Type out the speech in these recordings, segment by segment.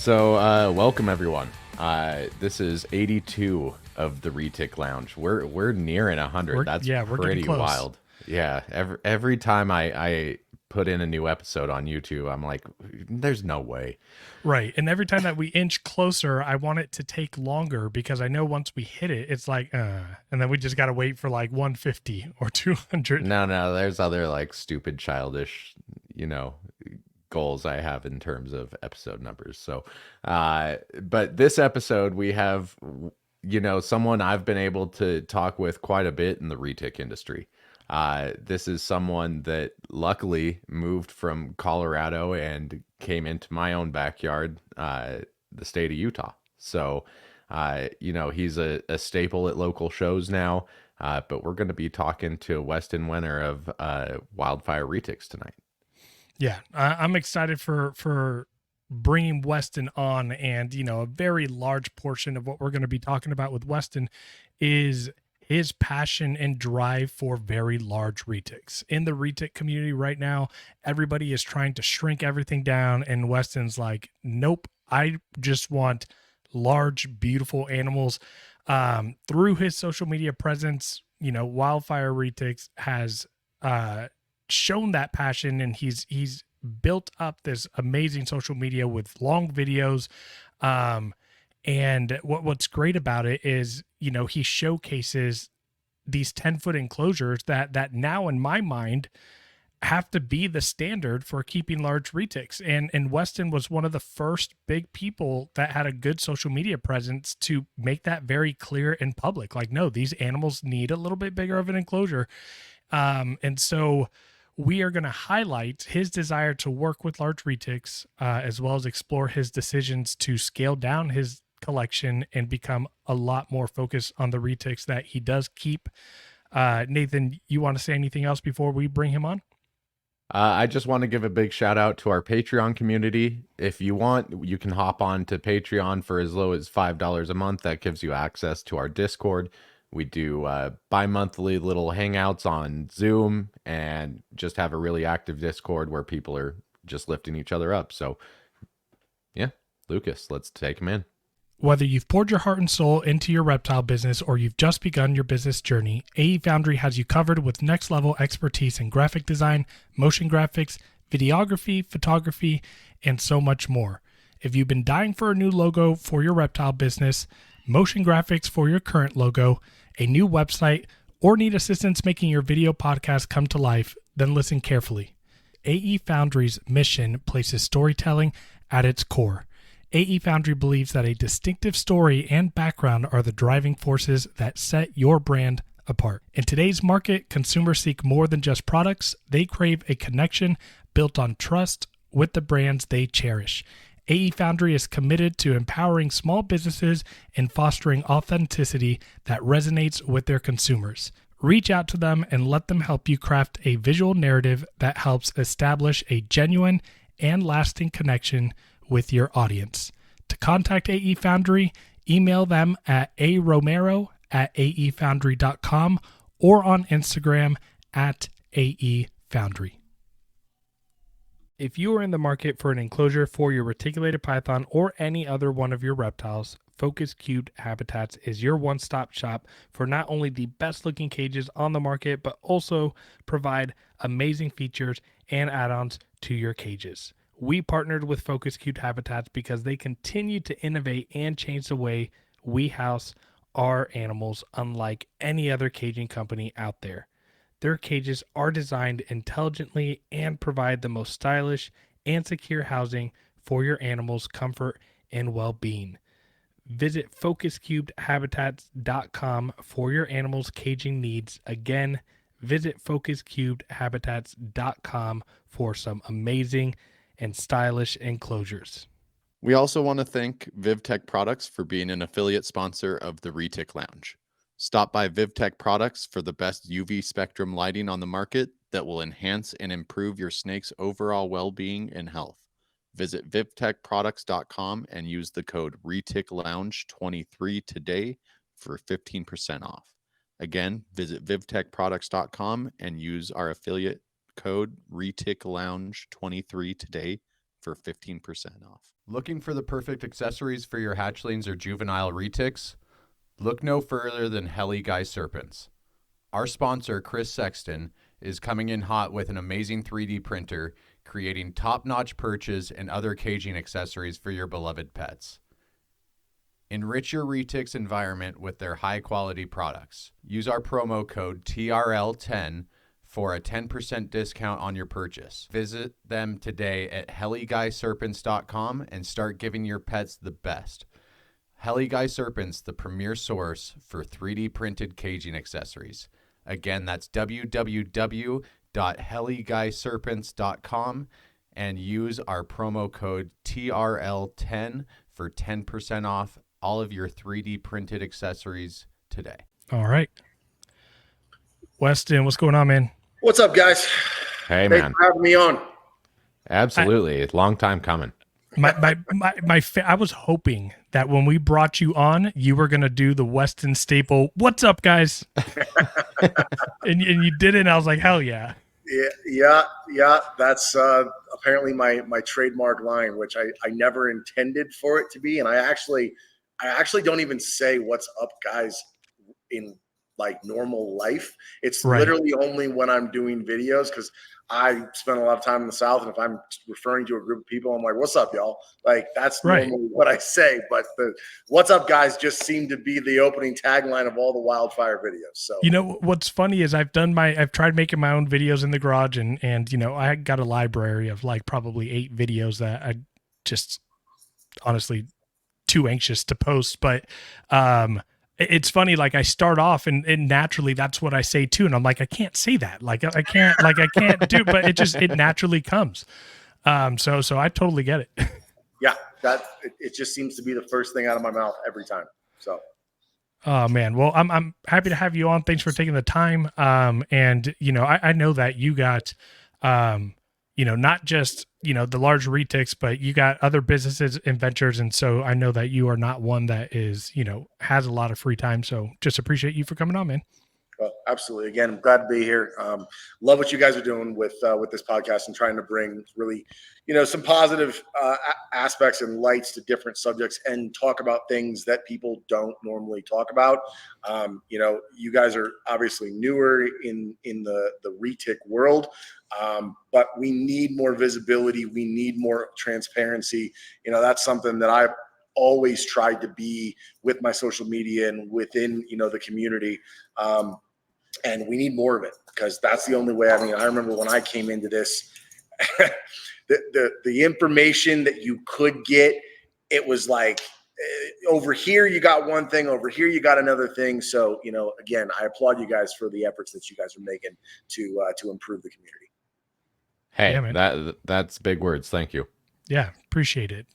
Welcome everyone. This is 82 of the Retic Lounge. We're nearing 100. That's We're getting pretty close. wild. Yeah, every time I put in a new episode on YouTube, I'm like, there's no way. Right. And every time that we inch closer, I want it to take longer because I know once we hit it, it's like, and then we just got to wait for like 150 or 200. No, there's other like stupid childish, you know, goals I have in terms of episode numbers. But this episode we have, someone I've been able to talk with quite a bit in the retic industry. This is someone that luckily moved from Colorado and came into my own backyard, the state of Utah. He's a staple at local shows now. But we're going to be talking to Weston Wenner of Wildfire Retics tonight. Yeah. I'm excited for bringing Weston on. And, a very large portion of what we're going to be talking about with Weston is his passion and drive for very large retics. In the retic community right now, everybody is trying to shrink everything down, and Weston's like, nope, I just want large, beautiful animals. Through his social media presence, Wildfire Retics has shown that passion, and he's built up this amazing social media with long videos. And what's great about it is, he showcases these 10-foot enclosures that now in my mind have to be the standard for keeping large retics. And Weston was one of the first big people that had a good social media presence to make that very clear in public. Like, no, these animals need a little bit bigger of an enclosure. And so we are going to highlight his desire to work with large retics, as well as explore his decisions to scale down his collection and become a lot more focused on the retics that he does keep. Nathan, you want to say anything else before we bring him on? I just want to give a big shout out to our Patreon community. If you want, you can hop on to Patreon for as low as $5 a month. That gives you access to our Discord. We do bi-monthly little hangouts on Zoom and just have a really active Discord where people are just lifting each other up. So, yeah, Lucas, let's take him in. Whether you've poured your heart and soul into your reptile business or you've just begun your business journey, AE Foundry has you covered with next-level expertise in graphic design, motion graphics, videography, photography, and so much more. If you've been dying for a new logo for your reptile business, motion graphics for your current logo, a new website, or need assistance making your video podcast come to life, then listen carefully. AE Foundry's mission places storytelling at its core. AE Foundry believes that a distinctive story and background are the driving forces that set your brand apart. In today's market, consumers seek more than just products. They crave a connection built on trust with the brands they cherish. AE Foundry is committed to empowering small businesses and fostering authenticity that resonates with their consumers. Reach out to them and let them help you craft a visual narrative that helps establish a genuine and lasting connection with your audience. To contact AE Foundry, email them at aromero@aefoundry.com or on Instagram at AE Foundry. If you are in the market for an enclosure for your reticulated python or any other one of your reptiles, Focus Cubed Habitats is your one-stop shop for not only the best-looking cages on the market, but also provide amazing features and add-ons to your cages. We partnered with Focus Cubed Habitats because they continue to innovate and change the way we house our animals unlike any other caging company out there. Their cages are designed intelligently and provide the most stylish and secure housing for your animals' comfort and well-being. Visit focuscubedhabitats.com for your animals' caging needs. Again, visit focuscubedhabitats.com for some amazing and stylish enclosures. We also want to thank VivTech Products for being an affiliate sponsor of the Retic Lounge. Stop by VivTech Products for the best UV spectrum lighting on the market that will enhance and improve your snake's overall well-being and health. Visit vivtechproducts.com and use the code ReticLounge23 today for 15% off. Again, visit vivtechproducts.com and use our affiliate code ReticLounge23 today for 15% off. Looking for the perfect accessories for your hatchlings or juvenile retics? Look no further than Heli Guy Serpents. Our sponsor, Chris Sexton, is coming in hot with an amazing 3D printer, creating top-notch perches and other caging accessories for your beloved pets. Enrich your retics environment with their high-quality products. Use our promo code TRL10 for a 10% discount on your purchase. Visit them today at heliguyserpents.com and start giving your pets the best. Heli Guy Serpents, the premier source for 3D printed caging accessories. Again, that's www.heliguyserpents.com and use our promo code TRL10 for 10% off all of your 3D printed accessories today. All right. Weston, what's going on, man? What's up, guys? Hey, Thanks man. for having me on. Absolutely. It's a long time coming. I was hoping that when we brought you on, you were going to do the Weston staple, "What's up, guys?" and you did it, and I was like, hell yeah. Yeah. That's apparently my trademark line, which I never intended for it to be. And I actually don't even say "What's up, guys" in like normal life. It's Right. literally only when I'm doing videos, because I spend a lot of time in the South, and if I'm referring to a group of people, I'm like, "What's up, y'all?" Like, that's Right. normally what I say. But the "What's up, guys" just seemed to be the opening tagline of all the Wildfire videos. So, You know what's funny is I've tried making my own videos in the garage, and you know, I got a library of like probably 8 videos that I just honestly too anxious to post. But it's funny, like I start off and naturally that's what I say too, and I'm like, I can't say that, I can't do, but it naturally comes. So I totally get it. yeah, it just seems to be the first thing out of my mouth every time. So, Oh man. Well, I'm happy to have you on. Thanks for taking the time. And you know, I know that you got, you know, not just, you know, the large retics, but you got other businesses and ventures. And so I know that you are not one that is, you know, has a lot of free time. So just appreciate you for coming on, man. absolutely. Again, I'm glad to be here. Love what you guys are doing with this podcast and trying to bring really, you know, some positive aspects and lights to different subjects and talk about things that people don't normally talk about. You know, you guys are obviously newer in the retic world, but we need more visibility. We need more transparency. You know, that's something that I've always tried to be with my social media and within, you know, the community. And we need more of it, because that's the only way. I mean, I remember when I came into this, the information that you could get, it was like, over here you got one thing, over here you got another thing. So, you know, again, I applaud you guys for the efforts that you guys are making to improve the community. Hey, Yeah, that's big words. Thank you. Yeah. Appreciate it.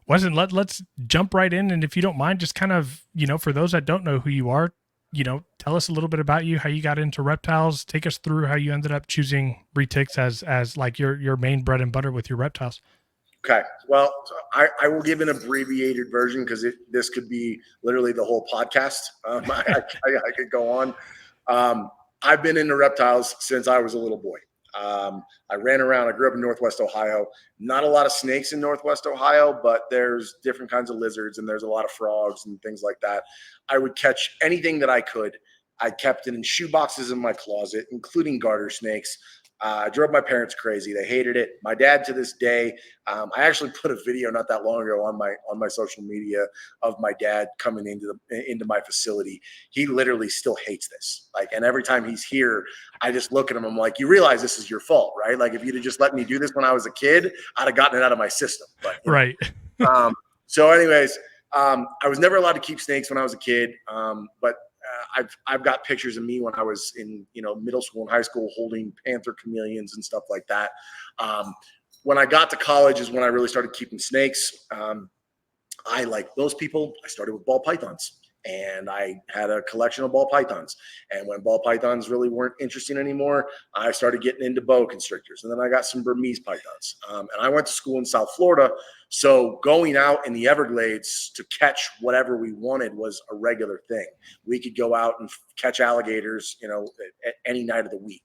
Weston, let's jump right in. And if you don't mind, just kind of, you know, for those that don't know who you are, you know, tell us a little bit about you, how you got into reptiles. Take us through how you ended up choosing retics as like your main bread and butter with your reptiles. Okay. Well, I will give an abbreviated version, because this could be literally the whole podcast. I could go on. I've been into reptiles since I was a little boy. I ran around. I grew up in Northwest Ohio. Not a lot of snakes in Northwest Ohio, but there's different kinds of lizards, and there's a lot of frogs and things like that. I would catch anything that I could. I kept it in shoe boxes in my closet, including garter snakes. I drove my parents crazy. They hated it. My dad, to this day, I actually put a video not that long ago on my social media of my dad coming into my facility. He literally still hates this. Like, and every time he's here, I just look at him. I'm like, you realize this is your fault, right? Like, if you'd have just let me do this when I was a kid, I'd have gotten it out of my system. But Right. So, anyways, I was never allowed to keep snakes when I was a kid, but I've got pictures of me when I was in, you know, middle school and high school holding panther chameleons and stuff like that. When I got to college is when I really started keeping snakes. I, like most people, I started with ball pythons, and I had a collection of ball pythons. And when ball pythons really weren't interesting anymore, I started getting into boa constrictors, and then I got some Burmese pythons. And I went to school in South Florida, so going out in the Everglades to catch whatever we wanted was a regular thing. We could go out and catch alligators, you know, at any night of the week.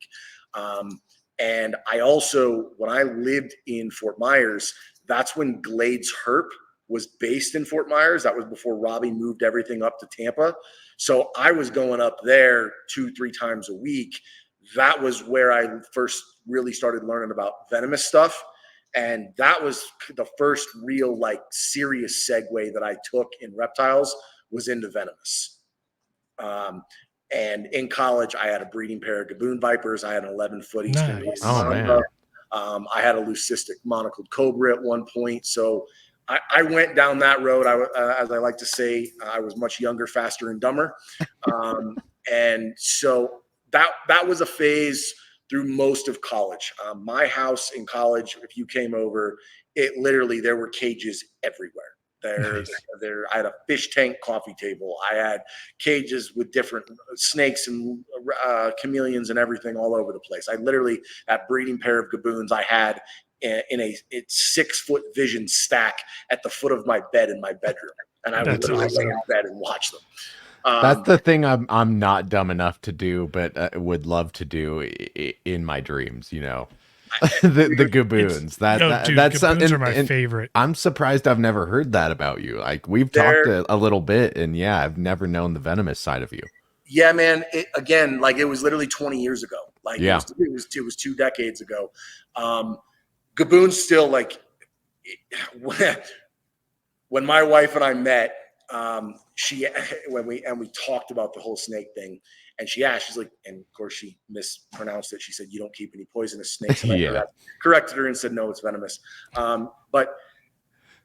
And I also, when I lived in Fort Myers, that's when Glades Herp was based in Fort Myers. That was before Robbie moved everything up to Tampa. So I was going up there 2-3 times a week. That was where I first really started learning about venomous stuff. And that was the first real, like, serious segue that I took in reptiles was into venomous. And in college, I had a breeding pair of gaboon vipers. I had an 11-foot eastern Nice. Oh, mamba. man. I had a leucistic monocled cobra at one point. So I went down that road. As I like to say, I was much younger, faster, and dumber. And so that was a phase through most of college. My house in college, if you came over, it literally, there were cages everywhere. Nice. I had a fish tank coffee table. I had cages with different snakes and chameleons and everything all over the place. I literally, that breeding pair of gaboons I had in a 6-foot vision stack at the foot of my bed in my bedroom. And I would That's literally awesome. lay in bed and watch them. That's the thing I'm not dumb enough to do, but would love to do in my dreams. You know, the gaboons. Dude, That's gaboons are my and favorite. I'm surprised I've never heard that about you. Like we've They're- talked a little bit, and yeah, I've never known the venomous side of you. Yeah, man. Again, like it was literally 20 years ago. Like Yeah. it was 2 decades ago. Gaboons still, like, when my wife and I met, when we talked about the whole snake thing, and she asked, she's like, and of course she mispronounced it. She said, "You don't keep any poisonous snakes." And Yeah. I corrected her and said, "No, it's venomous." But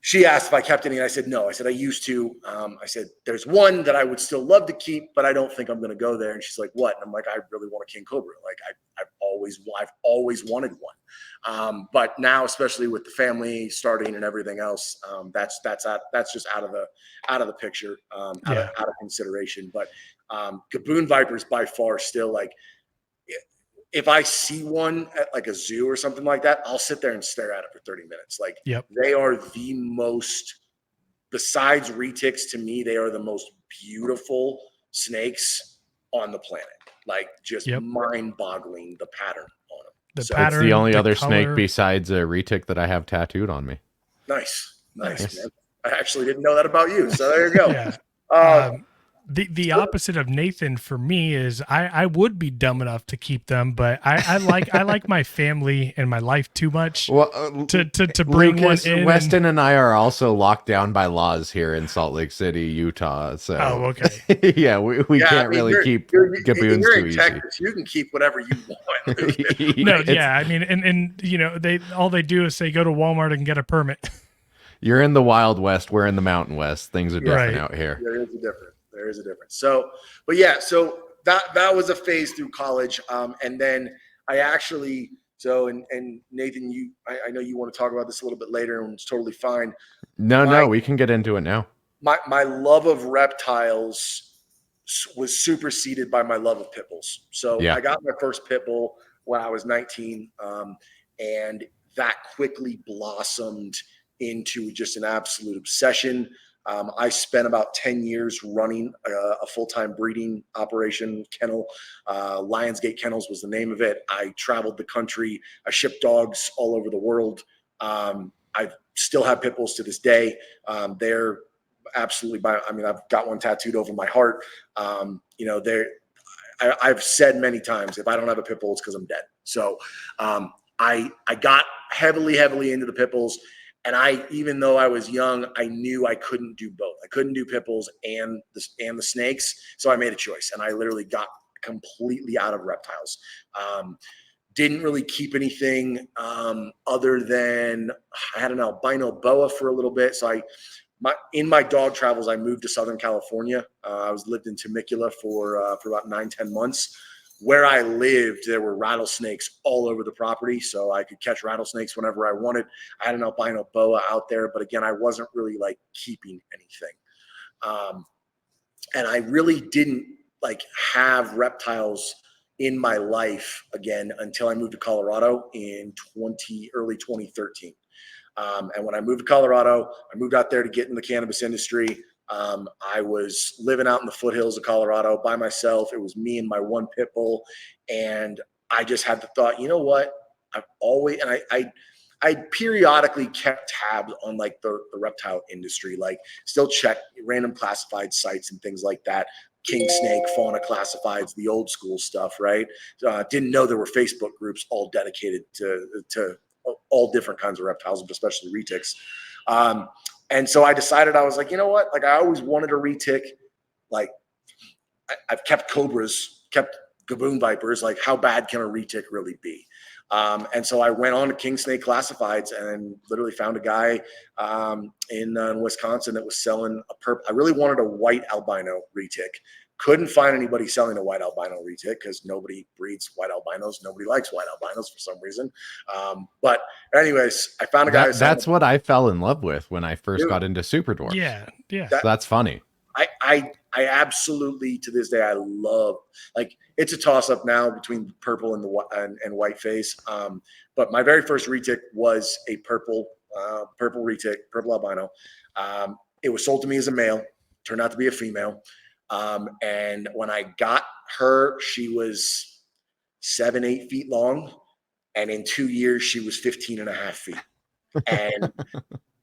she asked if I kept any, and I said, no. I said, I used to. I said, there's one that I would still love to keep, but I don't think I'm going to go there. And she's like, what? And I'm like, I really want a king cobra. Like I've always wanted one. But now, especially with the family starting and everything else, that's just out of the picture, out of consideration. But gaboon vipers by far still, like, if I see one at like a zoo or something like that, I'll sit there and stare at it for 30 minutes. Like, They are the most, besides retics, to me, they are the most beautiful snakes on the planet. Like, just mind-boggling, the pattern on them. The It's pattern, the only other color. snake besides a retic that I have tattooed on me. Nice. Man. I actually didn't know that about you. So there you go. Yeah. The opposite of Nathan for me is I would be dumb enough to keep them, but I like my family and my life too much to bring Lucas, one in. Weston and I are also locked down by laws here in Salt Lake City, Utah. So okay. yeah, we can't really keep gaboons you're too in easy. Texas, you can keep whatever you want. No, yeah, I mean, and you know, all they do is say go to Walmart and get a permit. You're in the Wild West. We're in the Mountain West. Things are different out here. There is a difference. So, but yeah, so that was a phase through college. And then I actually, and Nathan, I know you want to talk about this a little bit later, and it's totally fine. No, we can get into it now. My love of reptiles was superseded by my love of pit bulls. So I got my first pit bull when I was 19, and that quickly blossomed into just an absolute obsession. I spent about 10 years running a full-time breeding operation, kennel. Lionsgate Kennels was the name of it. I traveled the country. I shipped dogs all over the world. I still have pit bulls to this day. They're absolutely, I've got one tattooed over my heart. I've said many times, if I don't have a pit bull, it's because I'm dead. So I got heavily into the pit bulls. And even though I was young, I knew I couldn't do both. I couldn't do pit bulls and the snakes. So I made a choice, and I literally got completely out of reptiles. Didn't really keep anything other than I had an albino boa for a little bit. So in my dog travels, I moved to Southern California. I lived in Temecula for about 9-10 months. Where I lived, there were rattlesnakes all over the property, so I could catch rattlesnakes whenever I wanted. I had an albino boa out there, but again, I wasn't really like keeping anything. And I really didn't like have reptiles in my life again until I moved to Colorado in early 2013. And when I moved to Colorado, I moved out there to get in the cannabis industry. I was living out in the foothills of Colorado by myself. It was me and my one pit bull. And I just had the thought, you know what? I've always, and I periodically kept tabs on like the reptile industry, like still check random classified sites and things like that. King snake, fauna classifieds, the old school stuff, right? Didn't know there were Facebook groups all dedicated to all different kinds of reptiles, especially retics. And so I decided, I was like, you know what? Like I always wanted a retic. Like I've kept cobras, kept gaboon vipers. Like how bad can a retic really be? And so I went on to King Snake Classifieds and literally found a guy in Wisconsin that was selling a purple. I really wanted a white albino retic. Couldn't find anybody selling a white albino retic because nobody breeds white albinos. Nobody likes white albinos for some reason. But anyways, I found a guy. That's what I fell in love with when I first got into Super Dwarfs. Yeah. So that's funny. I absolutely, to this day, I love, like, it's a toss up now between purple and and white face. But my very first retic was a purple retic, purple albino. It was sold to me as a male, turned out to be a female. And when I got her, she was 7-8 feet long. And in 2 years, she was 15.5 feet. And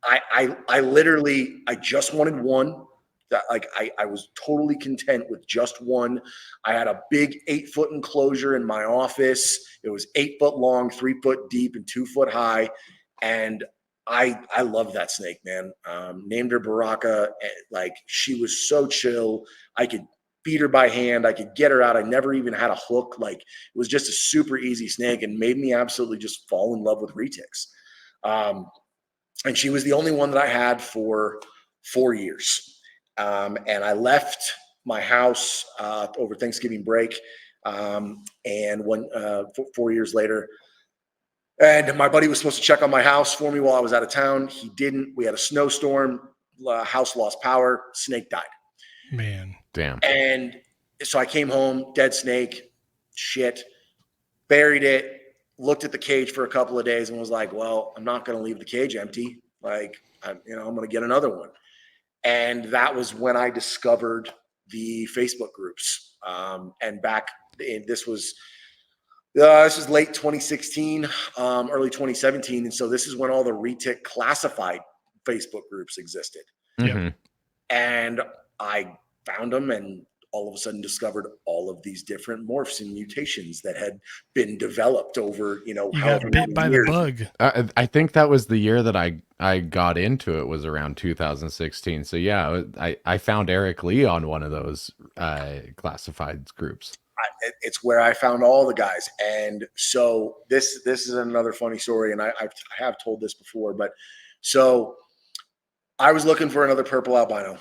I literally, I just wanted one. That like I was totally content with just one. I had a big 8-foot enclosure in my office. It was 8 foot long, 3 foot deep, and 2 foot high. And I loved that snake, man. Named her Baraka. Like she was so chill. I could feed her by hand. I could get her out. I never even had a hook. Like it was just a super easy snake and made me absolutely just fall in love with retics. And she was the only one that I had for 4 years. And I left my house over Thanksgiving break. And 4 years later, and my buddy was supposed to check on my house for me while I was out of town. He didn't. We had a snowstorm. House lost power. Snake died. Man, damn. And so I came home, dead snake, shit, buried it. Looked at the cage for a couple of days and was like, "Well, I'm not going to leave the cage empty. Like, I'm going to get another one." And that was when I discovered the Facebook groups. And back in, this was late 2016, early 2017. And so this is when all the retic classified Facebook groups existed. Mm-hmm. And I found them and all of a sudden discovered all of these different morphs and mutations that had been developed over, you got bit by the bug. I think that was the year that I got into it, was around 2016. So yeah, I found Eric Lee on one of those classified groups. It's where I found all the guys. And so this is another funny story. And I have told this before, but so I was looking for another purple albino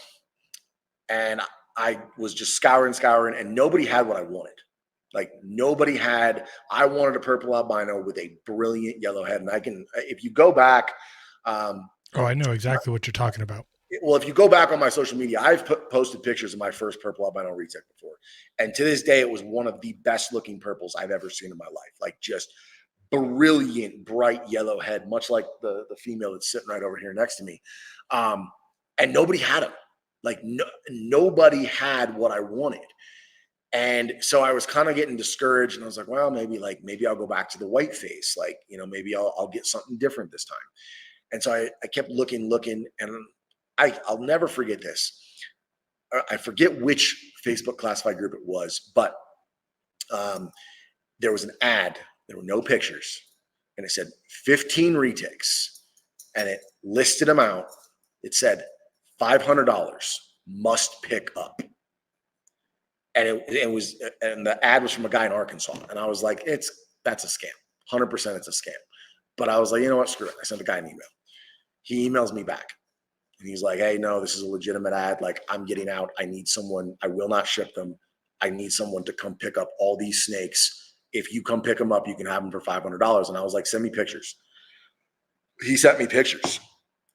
and I was just scouring, and nobody had what I wanted. Like nobody had. I wanted a purple albino with a brilliant yellow head, and I can. If you go back, I know exactly what you're talking about. Well, if you go back on my social media, I've posted pictures of my first purple albino retic before, and to this day, it was one of the best looking purples I've ever seen in my life. Like just brilliant, bright yellow head, much like the female that's sitting right over here next to me, and nobody had them. Like nobody had what I wanted. And so I was kind of getting discouraged and I was like, well, maybe I'll go back to the white face. Like, maybe I'll get something different this time. And so I kept looking and I'll never forget this. I forget which Facebook classified group it was, but there was an ad. There were no pictures and it said 15 retics and it listed them out. It said, $500 must pick up. And it was, and the ad was from a guy in Arkansas. And I was like, that's a scam. 100% it's a scam. But I was like, you know what? Screw it. I sent the guy an email. He emails me back. And he's like, hey, no, this is a legitimate ad. Like, I'm getting out. I need someone. I will not ship them. I need someone to come pick up all these snakes. If you come pick them up, you can have them for $500. And I was like, send me pictures. He sent me pictures.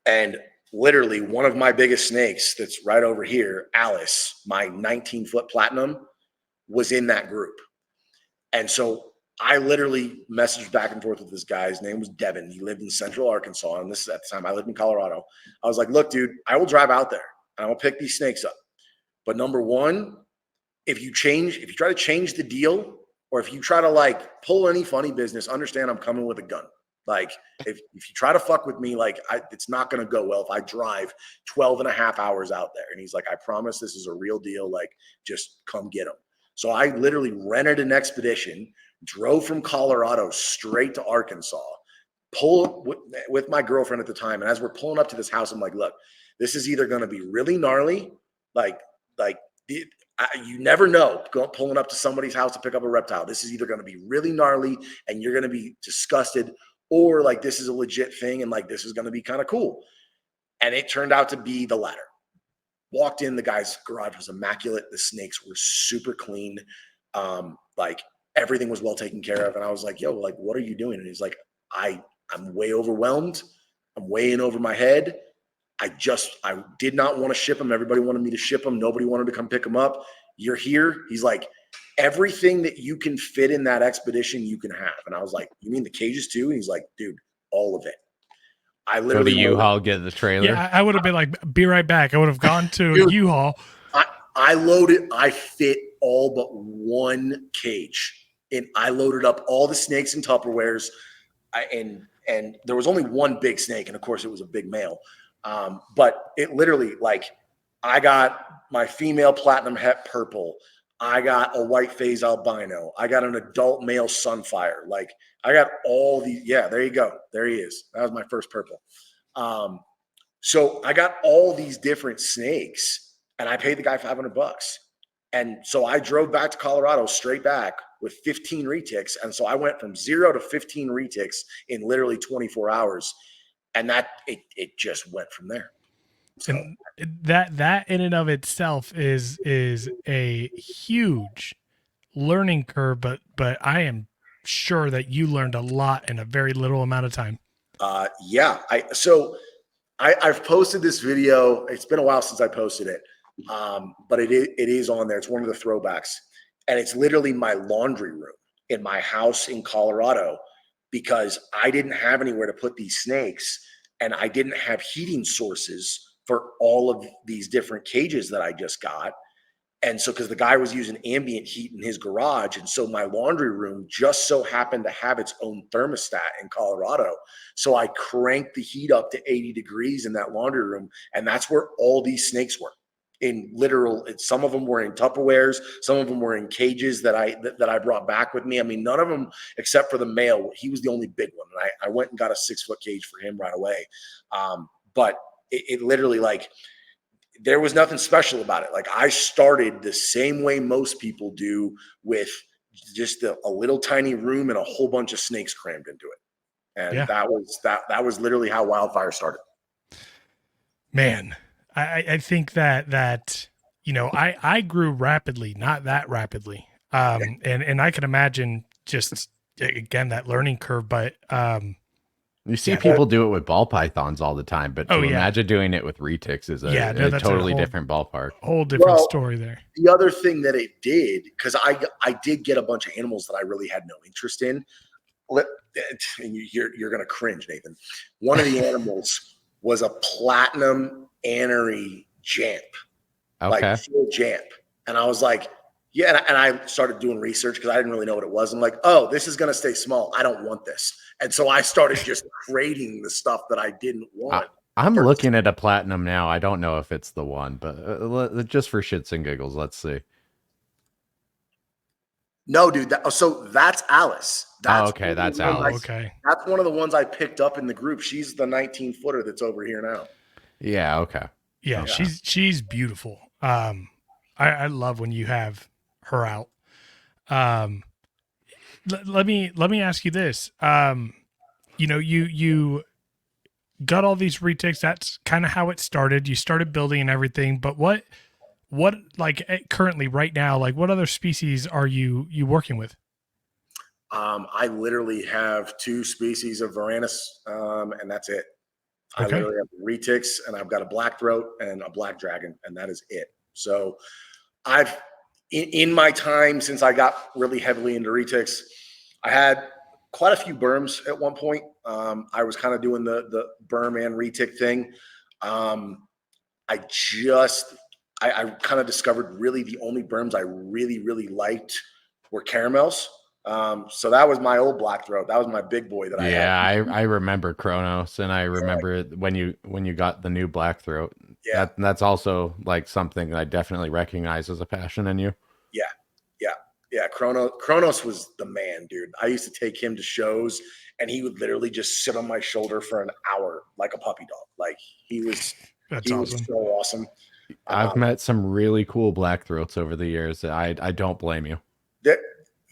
And literally one of my biggest snakes that's right over here, Alice, my 19-foot platinum, was in that group. And so I literally messaged back and forth with this guy. His name was Devin. He lived in Central Arkansas. And this is at the time I lived in Colorado. I was like, look, dude, I will drive out there and I will pick these snakes up. But number one, if you try to change the deal, or if you try to like pull any funny business, understand I'm coming with a gun. Like if you try to fuck with me, like it's not going to go well if I drive 12 and a half hours out there. And he's like, I promise this is a real deal. Like just come get him. So I literally rented an expedition, drove from Colorado straight to Arkansas, with my girlfriend at the time. And as we're pulling up to this house, I'm like, look, this is either going to be really gnarly. You never know pulling up to somebody's house to pick up a reptile. This is either going to be really gnarly and you're going to be disgusted, or like this is a legit thing and like this is going to be kind of cool. And it turned out to be the latter. Walked in, the guy's garage was immaculate. The snakes were super clean. Like everything was well taken care of. And I was like, yo, like, what are you doing? And he's like, I'm way overwhelmed. I'm way in over my head. I did not want to ship them. Everybody wanted me to ship them. Nobody wanted to come pick them up. You're here. He's like, everything that you can fit in that expedition, you can have. And I was like, you mean the cages too? And he's like, dude, all of it. I literally go to U-Haul, get the trailer. Yeah, I would have been like, be right back. I would have gone to U-Haul. I fit all but one cage. And I loaded up all the snakes and Tupperwares. And there was only one big snake. And of course it was a big male. But it literally, like, I got my female platinum het purple. I got a white phase albino. I got an adult male sunfire. Like, I got all these. Yeah, there you go. There he is. That was my first purple. So I got all these different snakes, and I paid the guy $500. And so I drove back to Colorado straight back with 15 retics. And so I went from 0 to 15 retics in literally 24 hours. And that it just went from there. So. And that in and of itself is a huge learning curve, but I am sure that you learned a lot in a very little amount of time. Yeah. I've posted this video. It's been a while since I posted it. But it is on there. It's one of the throwbacks. And it's literally my laundry room in my house in Colorado, because I didn't have anywhere to put these snakes, and I didn't have heating sources for all of these different cages that I just got. And so, because the guy was using ambient heat in his garage, and so my laundry room just so happened to have its own thermostat in Colorado. So I cranked the heat up to 80 degrees in that laundry room, and that's where all these snakes were. In literal, some of them were in Tupperwares, some of them were in cages that I brought back with me. I mean, none of them except for the male. He was the only big one, and I went and got a 6-foot cage for him right away. But it literally, like, there was nothing special about it. Like, I started the same way most people do, with just a little tiny room and a whole bunch of snakes crammed into it. And yeah. that was literally how Wildfire started. Man. I think that you know, I grew rapidly, not that rapidly. And I can imagine just, again, that learning curve, but you see people do it with ball pythons all the time, but to imagine doing it with retics is a totally different ballpark. Whole different story there. The other thing that it did, because I did get a bunch of animals that I really had no interest in. And you're gonna cringe, Nathan. One of the animals was a platinum anery jamp, like full jamp. And I was like, yeah. And I started doing research because I didn't really know what it was. I'm like, oh, this is going to stay small. I don't want this. And so I started just creating the stuff that I didn't want. I'm looking at a platinum now. I don't know if it's the one, but just for shits and giggles, let's see. No, dude. So that's Alice. That's Alice. Okay. That's one of the ones I picked up in the group. She's the 19-footer that's over here now. Yeah. Okay. Yeah. She's beautiful. I love when you have her out. Let me ask you this. You know, you got all these retics. That's kind of how it started. You started building and everything, but what like currently right now, like what other species are you working with? I literally have 2 species of Varanus, and that's it. Okay. I literally have retics, and I've got a black throat and a black dragon, and that is it. So I've, in my time since I got really heavily into retics, I had quite a few berms at one point. I was kind of doing the berm and retic thing. I kind of discovered really the only berms I really, really liked were caramels. So that was my old black throat. That was my big boy that I had. Yeah, I remember Kronos, and I remember it when you got the new black throat. Yeah. That's also like something that I definitely recognize as a passion in you. Yeah. Yeah. Yeah. Kronos was the man, dude. I used to take him to shows and he would literally just sit on my shoulder for an hour like a puppy dog. Like he was awesome. so awesome. I've met some really cool black throats over the years. I don't blame you.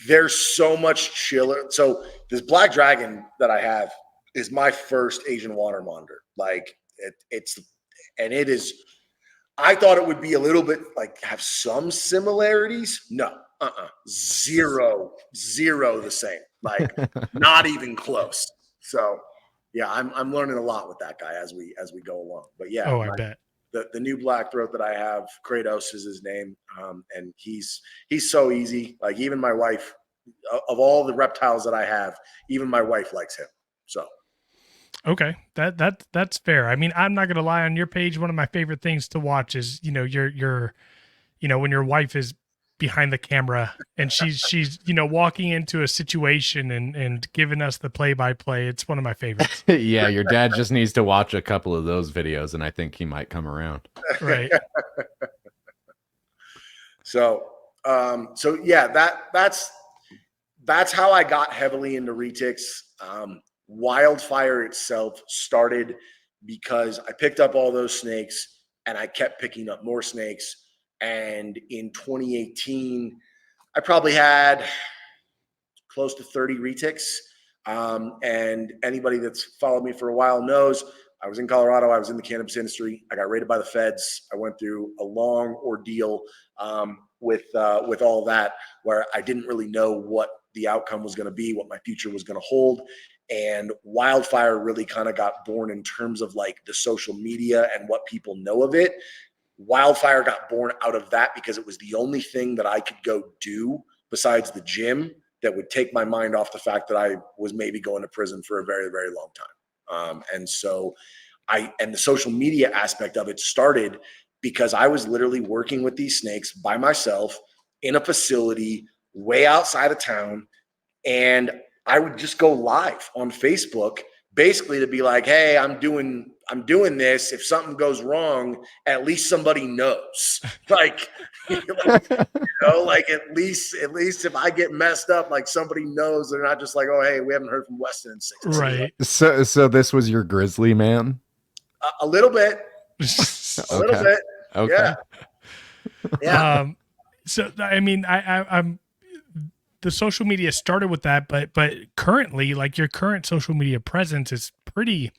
There's so much chiller. So this black dragon that I have is my first Asian water monitor. Like it is. I thought it would be a little bit like have some similarities. No, zero the same. Like not even close. So yeah, I'm learning a lot with that guy as we go along. But yeah, I bet. The new black throat that I have, Kratos is his name, and he's so easy. Like even my wife, of all the reptiles that I have, even my wife likes him. So, okay, that's fair. I mean, I'm not gonna lie. On your page, one of my favorite things to watch is your when your wife is behind the camera and she's walking into a situation and giving us the play-by-play. It's one of my favorites. Yeah, your dad just needs to watch a couple of those videos and I think he might come around. Right. So yeah, that's how I got heavily into retics. Wildfire itself started because I picked up all those snakes and I kept picking up more snakes. And in 2018, I probably had close to 30 retics. And anybody that's followed me for a while knows I was in Colorado. I was in the cannabis industry. I got raided by the feds. I went through a long ordeal with all that, where I didn't really know what the outcome was going to be, what my future was going to hold. And Wildfire really kind of got born in terms of like the social media and what people know of it. Wildfire got born out of that because it was the only thing that I could go do besides the gym that would take my mind off the fact that I was maybe going to prison for a very, very long time. And so the social media aspect of it started because I was literally working with these snakes by myself in a facility way outside of town. And I would just go live on Facebook basically to be like, hey, I'm doing this. If something goes wrong, at least somebody knows. Like, like at least if I get messed up, like somebody knows. They're not just like, oh, hey, we haven't heard from Weston in 6 months. Right. So this was your grizzly man? A little bit. Little bit. Okay. Yeah. So I mean, I'm the social media started with that, but currently, like your current social media presence is pretty,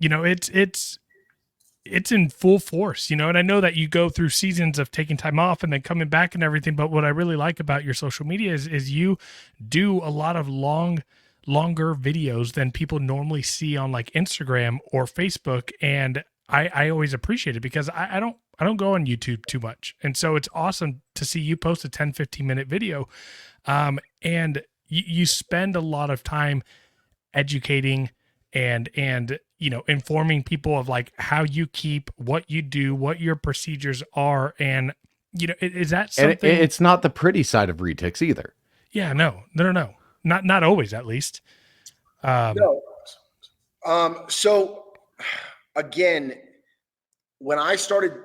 it's in full force, and I know that you go through seasons of taking time off and then coming back and everything. But what I really like about your social media is you do a lot of longer videos than people normally see on like Instagram or Facebook. And I always appreciate it because I don't go on YouTube too much. And so it's awesome to see you post a 10, 15-minute video. And you spend a lot of time educating and informing people of like how you keep, what you do, what your procedures are. And, is that something? And it's not the pretty side of retics either. Yeah, no. Not always, at least. No. So again, when I started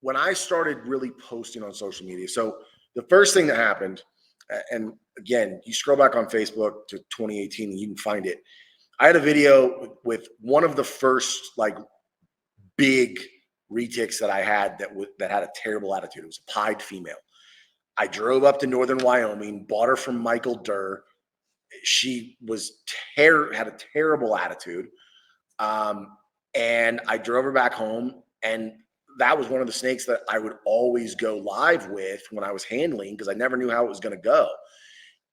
really posting on social media, so the first thing that happened, and again, you scroll back on Facebook to 2018 and you can find it. I had a video with one of the first like big retics that I had that had a terrible attitude. It was a pied female. I drove up to northern Wyoming, bought her from Michael Durr. She was had a terrible attitude. And I drove her back home, and that was one of the snakes that I would always go live with when I was handling because I never knew how it was going to go.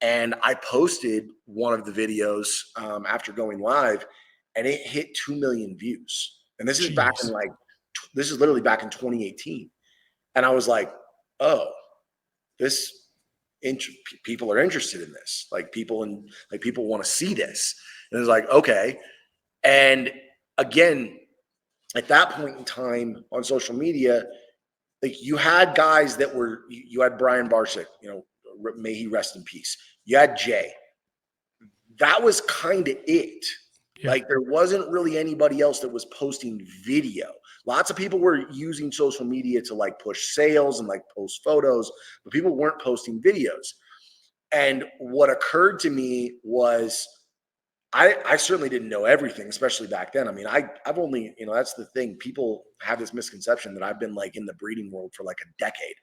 And I posted one of the videos after going live, and it hit 2 million views. And this is back in this is literally back in 2018. And I was like, oh, people are interested in this. Like people want to see this. And it was like, okay. And again, at that point in time on social media, like you had guys that you had Brian Barsick, may he rest in peace. you had Jay. That was kind of it. Yeah. Like there wasn't really anybody else that was posting video. Lots of people were using social media to like push sales and like post photos, but people weren't posting videos. And what occurred to me was I certainly didn't know everything, especially back then. I mean, I've only, that's the thing. People have this misconception that I've been like in the breeding world for like a decade.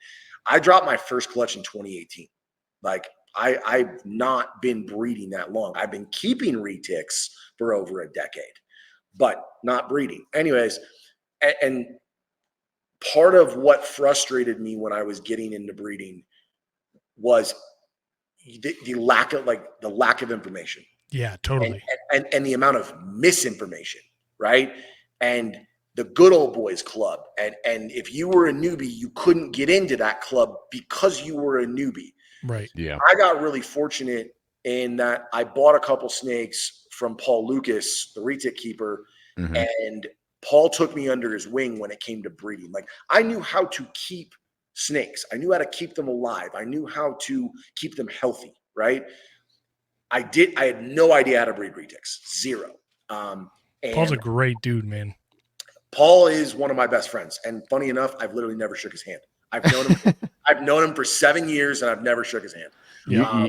I dropped my first clutch in 2018. Like I've not been breeding that long. I've been keeping retics for over a decade, but not breeding. Anyways, and part of what frustrated me when I was getting into breeding was the lack of information. Yeah, totally. And the amount of misinformation, right? And the good old boys club. And if you were a newbie, you couldn't get into that club because you were a newbie. Right. Yeah. I got really fortunate in that I bought a couple snakes from Paul Lucas, the retic keeper, and Paul took me under his wing when it came to breeding. Like I knew how to keep snakes. I knew how to keep them alive. I knew how to keep them healthy, right? I had no idea how to breed retics. Zero. And Paul's a great dude, man. Paul is one of my best friends. And funny enough, I've literally never shook his hand. I've known him for 7 years and I've never shook his hand.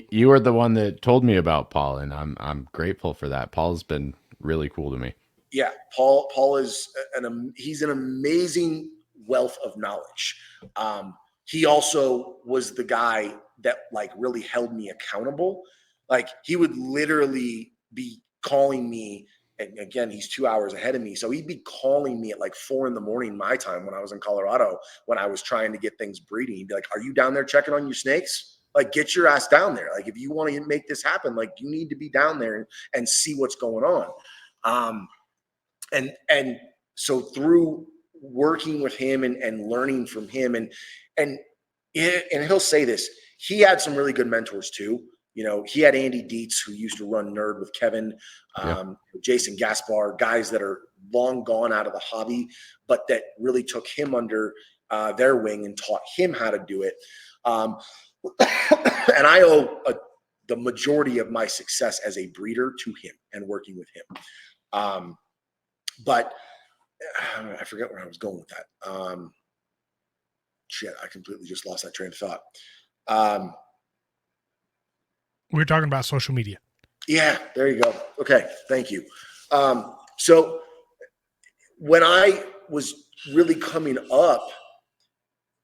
You were the one that told me about Paul, and I'm grateful for that. Paul's been really cool to me. Yeah, Paul is he's an amazing wealth of knowledge. He also was the guy that like really held me accountable. Like he would literally be calling me, and again, he's 2 hours ahead of me. So he'd be calling me at like 4 a.m. my time when I was in Colorado, when I was trying to get things breeding. He'd be like, "Are you down there checking on your snakes? Like, get your ass down there. Like, if you want to make this happen, like you need to be down there and see what's going on." And so through working with him and learning from him and he'll say this, he had some really good mentors too. He had Andy Dietz, who used to run Nerd with Kevin, Jason Gaspar, guys that are long gone out of the hobby, but that really took him under their wing and taught him how to do it. And I owe the majority of my success as a breeder to him and working with him. But I forget where I was going with that. Shit, I completely just lost that train of thought. We were talking about social media. Yeah, there you go. Okay, thank you. So when I was really coming up,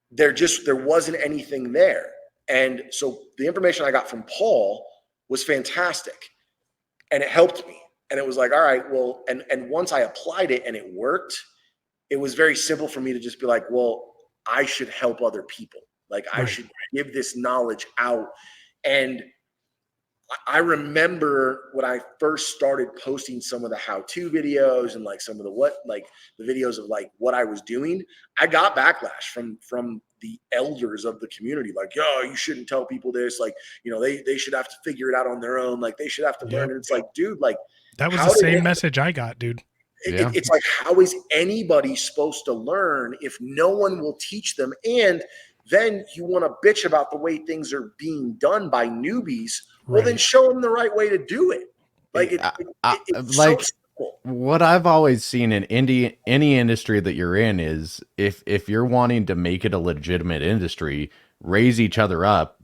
there wasn't anything there. And so the information I got from Paul was fantastic and it helped me. And it was like, all right, well, and once I applied it and it worked, it was very simple for me to just be like, well, I should help other people. Like I should give this knowledge out. And I remember when I first started posting some of the how-to videos and like some of the videos of like what I was doing, I got backlash from the elders of the community. Like, yo, you shouldn't tell people this. Like, they should have to figure it out on their own. Like they should have to learn. And it's like, dude, like that was the same message I got, dude. It's like, how is anybody supposed to learn if no one will teach them? And then you want to bitch about the way things are being done by newbies. Well, then show them the right way to do it. Like it's like so simple. What I've always seen in any industry that you're in is if you're wanting to make it a legitimate industry, raise each other up,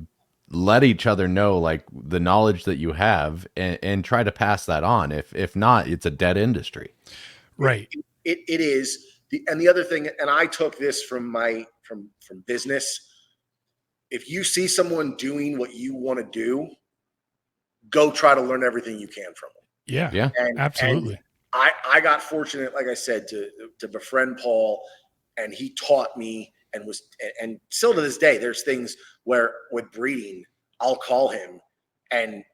let each other know like the knowledge that you have, and try to pass that on. If not, it's a dead industry. Right. It is. And the other thing, and I took this from business. If you see someone doing what you want to do, go try to learn everything you can from them. Yeah, absolutely. And I got fortunate, like I said, to befriend Paul, and he taught me and still to this day, there's things where with breeding, I'll call him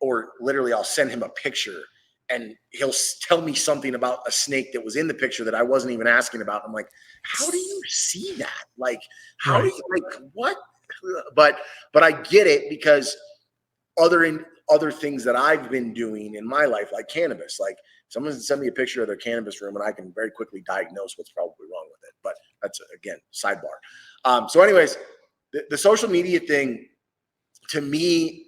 or literally I'll send him a picture and he'll tell me something about a snake that was in the picture that I wasn't even asking about. I'm like, how do you see that? Like, how do you like what? But I get it because other things that I've been doing in my life, like cannabis, like someone send me a picture of their cannabis room and I can very quickly diagnose what's probably wrong with it. But that's, again, sidebar. So anyways, the social media thing, to me,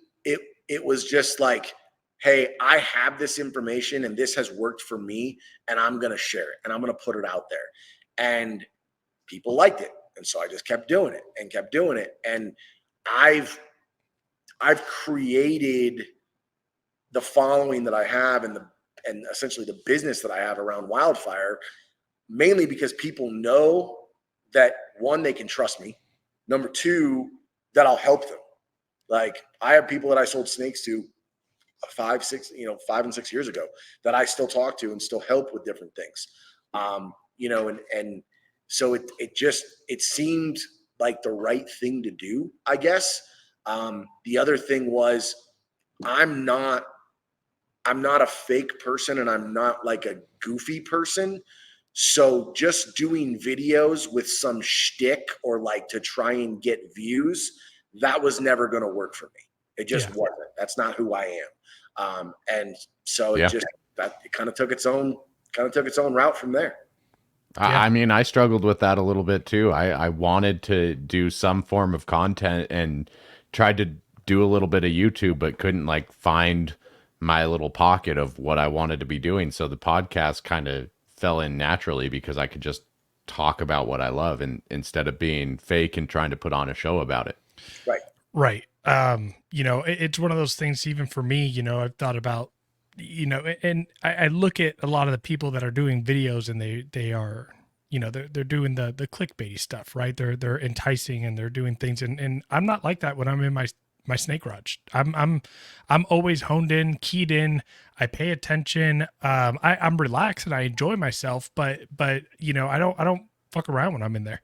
it was just like, hey, I have this information and this has worked for me, and I'm going to share it and I'm going to put it out there. And people liked it. And so I just kept doing it and kept doing it. And I've created the following that I have and essentially the business that I have around Wildfire, mainly because people know that, one, they can trust me. Number two, that I'll help them. Like, I have people that I sold snakes to 5 and 6 years ago that I still talk to and still help with different things. And so it seemed like the right thing to do, I guess. The other thing was, I'm not a fake person and I'm not like a goofy person. So just doing videos with some shtick or like to try and get views, that was never going to work for me. It just wasn't. That's not who I am. And so it kind of took its own route from there. I mean, I struggled with that a little bit too. I wanted to do some form of content and tried to do a little bit of YouTube, but couldn't like find my little pocket of what I wanted to be doing. So the podcast kind of fell in naturally because I could just talk about what I love and instead of being fake and trying to put on a show about it. Right. It's one of those things, even for me, I've thought about, and I look at a lot of the people that are doing videos and they are, they're doing the clickbaity stuff, right? They're enticing and they're doing things. And I'm not like that when I'm in my snake garage. I'm always honed in, keyed in. I pay attention. I'm relaxed and I enjoy myself, but I don't fuck around when I'm in there.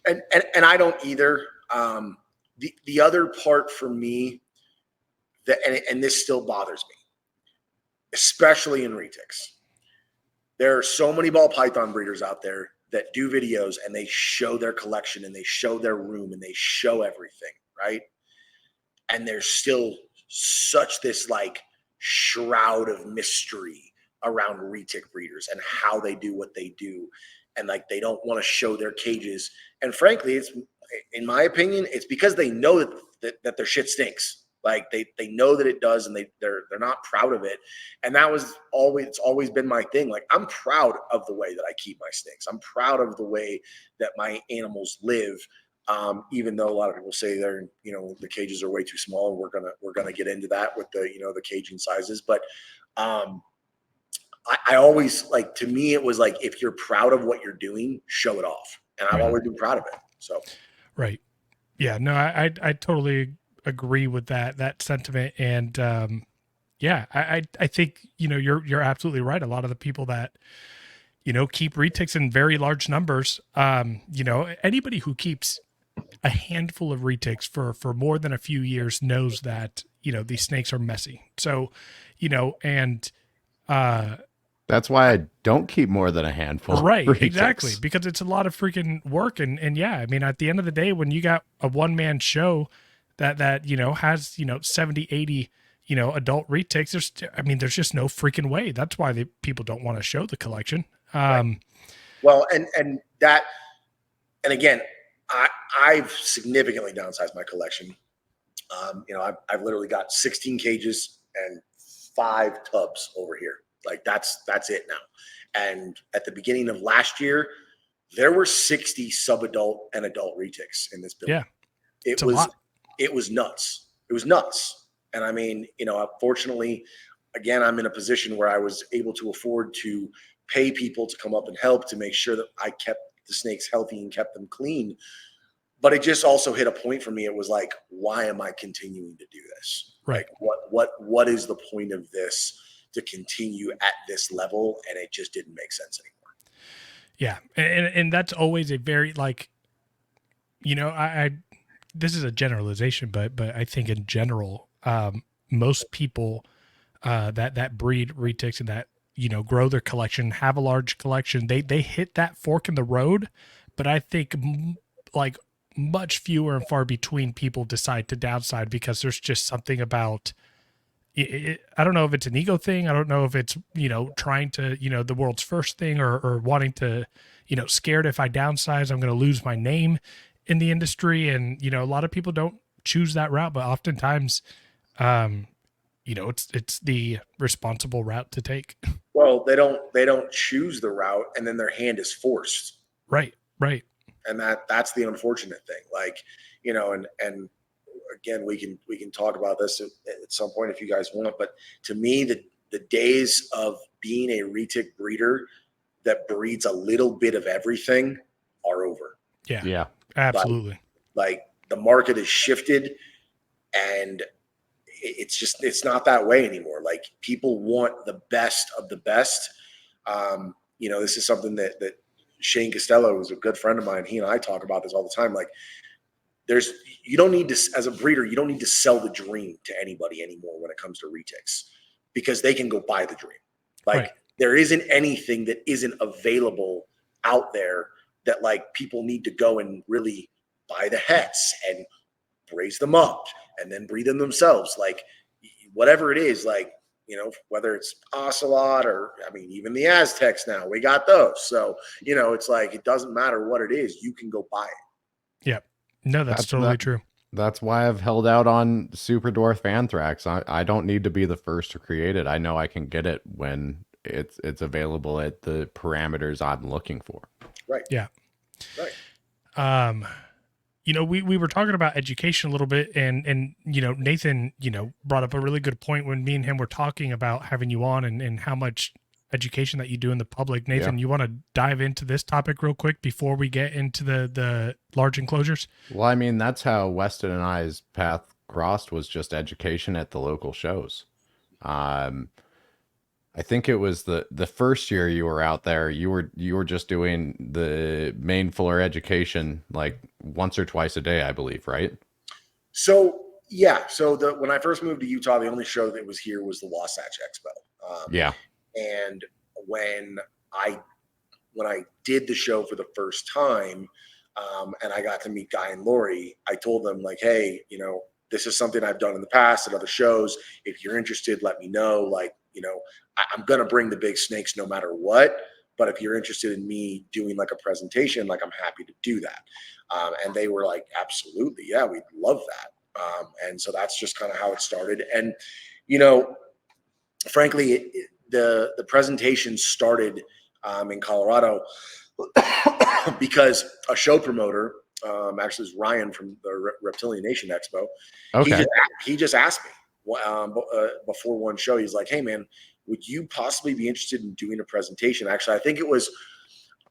And I don't either. The other part for me and this still bothers me, especially in retics. There are so many ball python breeders out there that do videos and they show their collection and they show their room and they show everything, right? And there's still such this like shroud of mystery around retic breeders and how they do what they do. And like, they don't want to show their cages. And frankly, it's, in my opinion, it's because they know that their shit stinks. Like they know that it does, and they're not proud of it. And that was it's always been my thing. Like, I'm proud of the way that I keep my snakes. I'm proud of the way that my animals live. Even though a lot of people say the cages are way too small, and we're gonna get into that with the caging sizes. But I always, like, to me, it was like, if you're proud of what you're doing, show it off. And I've always been proud of it. So. Right. Yeah, no, I totally agree with that sentiment. And, I think, you're absolutely right. A lot of the people that, keep retics in very large numbers, anybody who keeps a handful of retics for more than a few years knows that, these snakes are messy. So, that's why I don't keep more than a handful. Right, exactly, because it's a lot of freaking work. And yeah, I mean, at the end of the day, when you got a one-man show that has 70, 80 adult retics, there's just no freaking way. That's why people don't want to show the collection. Right. Well, and again, I've significantly downsized my collection. I've literally got 16 cages and 5 tubs over here. Like that's it now. And at the beginning of last year, there were 60 sub-adult and adult retics in this building. Yeah. It was nuts. It was nuts. And I mean, fortunately, again, I'm in a position where I was able to afford to pay people to come up and help to make sure that I kept the snakes healthy and kept them clean. But it just also hit a point for me. It was like, why am I continuing to do this? Right. Like, what is the point of this to continue at this level? And it just didn't make sense anymore. Yeah. And that's always a very, like, this is a generalization, but I think in general, most people that breed retics and that, grow their collection, have a large collection, they hit that fork in the road. But I think like much fewer and far between people decide to downside because there's just something about it. I don't know if it's an ego thing. I don't know if it's, trying to, the world's first thing or wanting to, scared if I downsize, I'm going to lose my name in the industry. And, a lot of people don't choose that route, but oftentimes, It's the responsible route to take. Well, they don't choose the route, and then their hand is forced. Right. And that's the unfortunate thing. Like, and again, we can talk about this at some point if you guys want. But to me, the days of being a retic breeder that breeds a little bit of everything are over. Yeah. Absolutely. Like the market has shifted, and it's not that way anymore. Like people want the best of the best. This is something that Shane Costello, who's a good friend of mine, he and I talk about this all the time. Like you don't need to, as a breeder, you don't need to sell the dream to anybody anymore when it comes to retics, because they can go buy the dream. Like there isn't anything that isn't available out there that like people need to go and really buy the hets and raise them up and then breed them themselves. Like whatever it is, like, whether it's Ocelot or, even the Aztecs now, we got those. So, it's like, it doesn't matter what it is, you can go buy it. Yeah. No, that's totally true. That's why I've held out on Super Dwarf Anthrax. I don't need to be the first to create it. I know I can get it when it's available at the parameters I'm looking for. Right. Yeah. Right. We were talking about education a little bit, and Nathan, brought up a really good point when me and him were talking about having you on and how much education that you do in the public. Nathan, you want to dive into this topic real quick before we get into the large enclosures? Well, that's how Weston and I's path crossed, was just education at the local shows. I think it was the first year you were out there, you were just doing the main floor education like once or twice a day, I believe, right? So yeah. So when I first moved to Utah, the only show that was here was the Wasatch Expo. And when I did the show for the first time, and I got to meet Guy and Lori, I told them like, hey, this is something I've done in the past at other shows. If you're interested, let me know. Like, I'm going to bring the big snakes no matter what. But if you're interested in me doing like a presentation, like I'm happy to do that. And they were like, absolutely. Yeah, we'd love that. And so that's just kind of how it started. And, frankly, the presentation started in Colorado because a show promoter, actually is Ryan from the Reptilian Nation Expo. Okay. He just asked me before one show. He's like, hey man, would you possibly be interested in doing a presentation? Actually, I think it was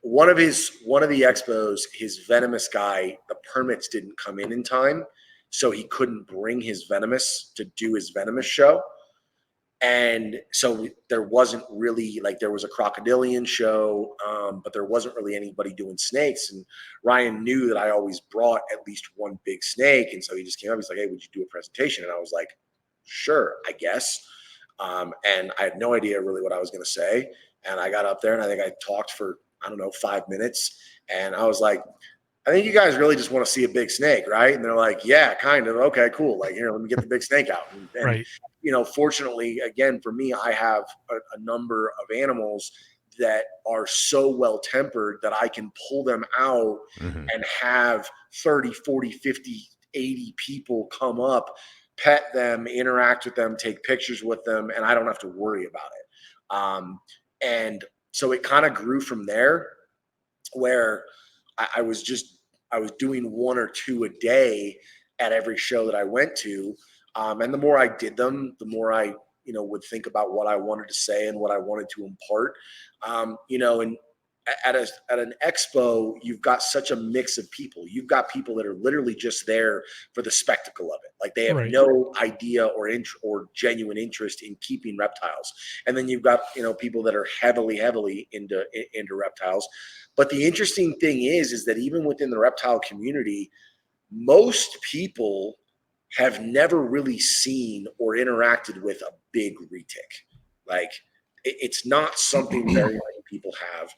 one of the expos, his venomous guy, the permits didn't come in time, so he couldn't bring his venomous to do his venomous show. And so there wasn't really, like, there was a crocodilian show, but there wasn't really anybody doing snakes. And Ryan knew that I always brought at least one big snake. And so he just came up, he's like, hey, would you do a presentation? And I was like, sure, I guess. And I had no idea really what I was going to say. And I got up there and I think I talked for, 5 minutes. And I was like, I think you guys really just want to see a big snake, right? And they're like, yeah, kind of. Okay, cool. Like, here, let me get the big snake out. And right. Fortunately, again, for me, I have a number of animals that are so well tempered that I can pull them out and have 30, 40, 50, 80 people come up, pet them, interact with them, take pictures with them, and I don't have to worry about it. And so it kind of grew from there, where I was doing 1 or 2 a day at every show that I went to. And the more I did them, the more I, would think about what I wanted to say and what I wanted to impart. And at an expo, you've got such a mix of people. You've got people that are literally just there for the spectacle of it. Like they have no idea or genuine interest in keeping reptiles. And then you've got, people that are heavily into reptiles. But the interesting thing is that even within the reptile community, most people have never really seen or interacted with a big retic. Like it's not something very many people have.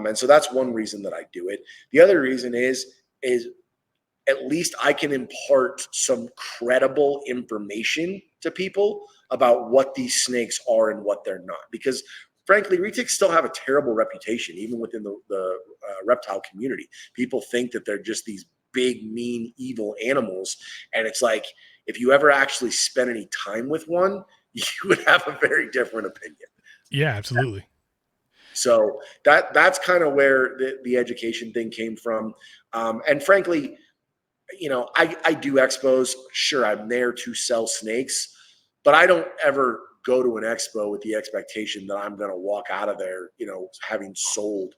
And so that's one reason that I do it. The other reason is at least I can impart some credible information to people about what these snakes are and what they're not. Because frankly, retics still have a terrible reputation, even within the reptile community. People think that they're just these big, mean, evil animals. And it's like, if you ever actually spent any time with one, you would have a very different opinion. Yeah, absolutely. So that's kind of where the education thing came from. And frankly, you know, I do expos. Sure, I'm there to sell snakes, but I don't ever go to an expo with the expectation that I'm going to walk out of there, you know, having sold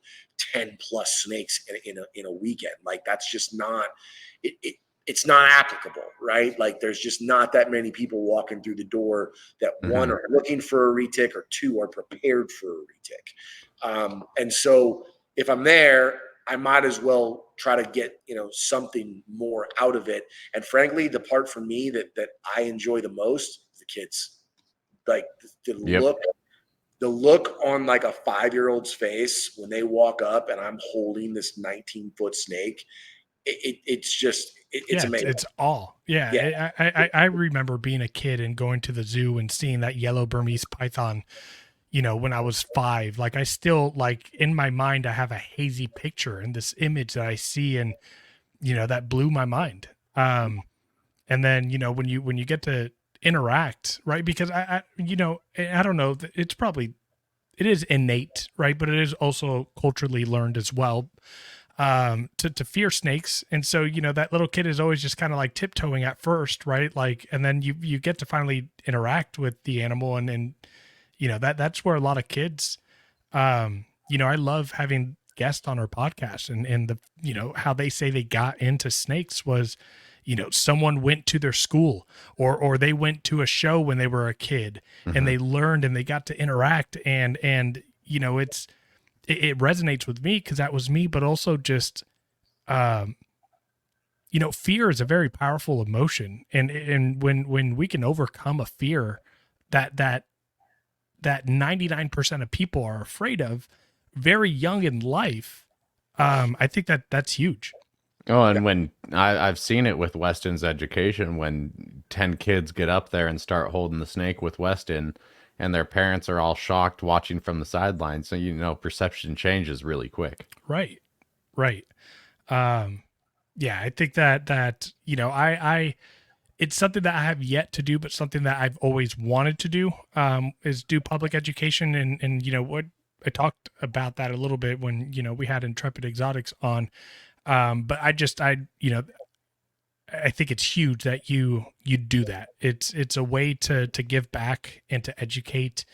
10 plus snakes in a weekend. Like that's just not it's not applicable, right? Like there's just not that many people walking through the door that one are looking for a retic or two are prepared for a retic. And so if I'm there, I might as well try to get, you know, something more out of it. And frankly, the part for me that I enjoy the most is the kids. Like the look on like a 5-year-old's face when they walk up and I'm holding this 19-foot snake. It's just it's amazing. It's all. Yeah. I remember being a kid and going to the zoo and seeing that yellow Burmese python, you know, when I was 5. Like I still, like in my mind, I have a hazy picture and this image that I see, and you know, that blew my mind. And then, you know, when you get to interact, right? Because I you know, I don't know, it is innate, right? But it is also culturally learned as well, to fear snakes. And so, you know, that little kid is always just kind of like tiptoeing at first, right? Like, and then you get to finally interact with the animal, and you know, that's where a lot of kids, you know, I love having guests on our podcast, and the, you know, how they say they got into snakes was, you know, someone went to their school or they went to a show when they were a kid, and they learned and they got to interact, and you know, it resonates with me because that was me, but also just, you know, fear is a very powerful emotion, and when we can overcome a fear that 99% of people are afraid of very young in life, I think that's huge. Oh, and when I've seen it with Weston's education, when 10 kids get up there and start holding the snake with Weston, and their parents are all shocked watching from the sidelines. So, you know, perception changes really quick. Right. Yeah, I think that, you know, it's something that I have yet to do, but something that I've always wanted to do, is do public education. And, you know, what I talked about that a little bit when, you know, we had Intrepid Exotics on. But you know, I think it's huge that you do that. It's a way to give back and to educate.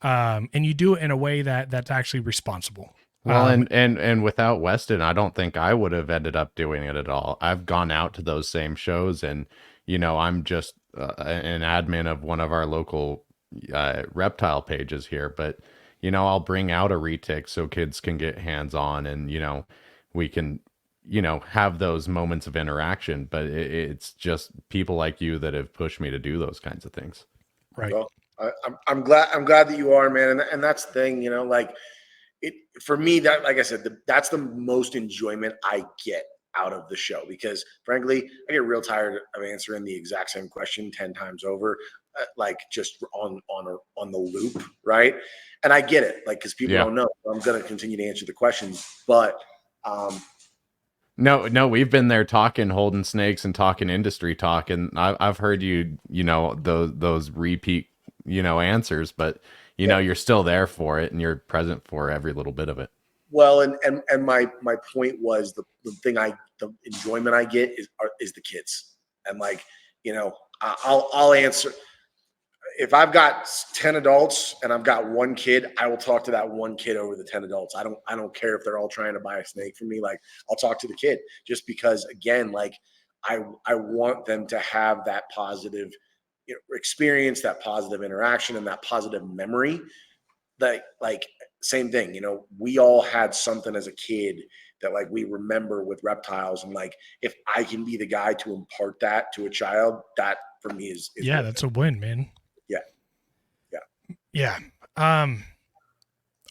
And you do it in a way that's actually responsible. Well, and without Weston, I don't think I would have ended up doing it at all. I've gone out to those same shows, and, you know, I'm just an admin of one of our local reptile pages here, but, you know, I'll bring out a retic so kids can get hands on, and, you know, we can, you know, have those moments of interaction, but it's just people like you that have pushed me to do those kinds of things. Right. Well, I'm glad that you are, man. And that's the thing, you know, like it, for me, that, like I said, that's the most enjoyment I get out of the show, because frankly, I get real tired of answering the exact same question 10 times over, like just on the loop. Right. And I get it. Like, cause people don't know, I'm going to continue to answer the questions, but, No, we've been there talking, holding snakes and talking industry talk, and I've heard you know, those repeat, you know, answers, but, you know, you're still there for it, and you're present for every little bit of it. Well, and my point was the enjoyment I get is the kids, and like, you know, I'll answer. If I've got 10 adults and I've got one kid, I will talk to that one kid over the 10 adults. I don't care if they're all trying to buy a snake from me. Like, I'll talk to the kid, just because, again, like I want them to have that positive, you know, experience, that positive interaction, and that positive memory. That, like, same thing, you know, we all had something as a kid that, like, we remember with reptiles, and like, if I can be the guy to impart that to a child, that for me is that's a win, man. Yeah.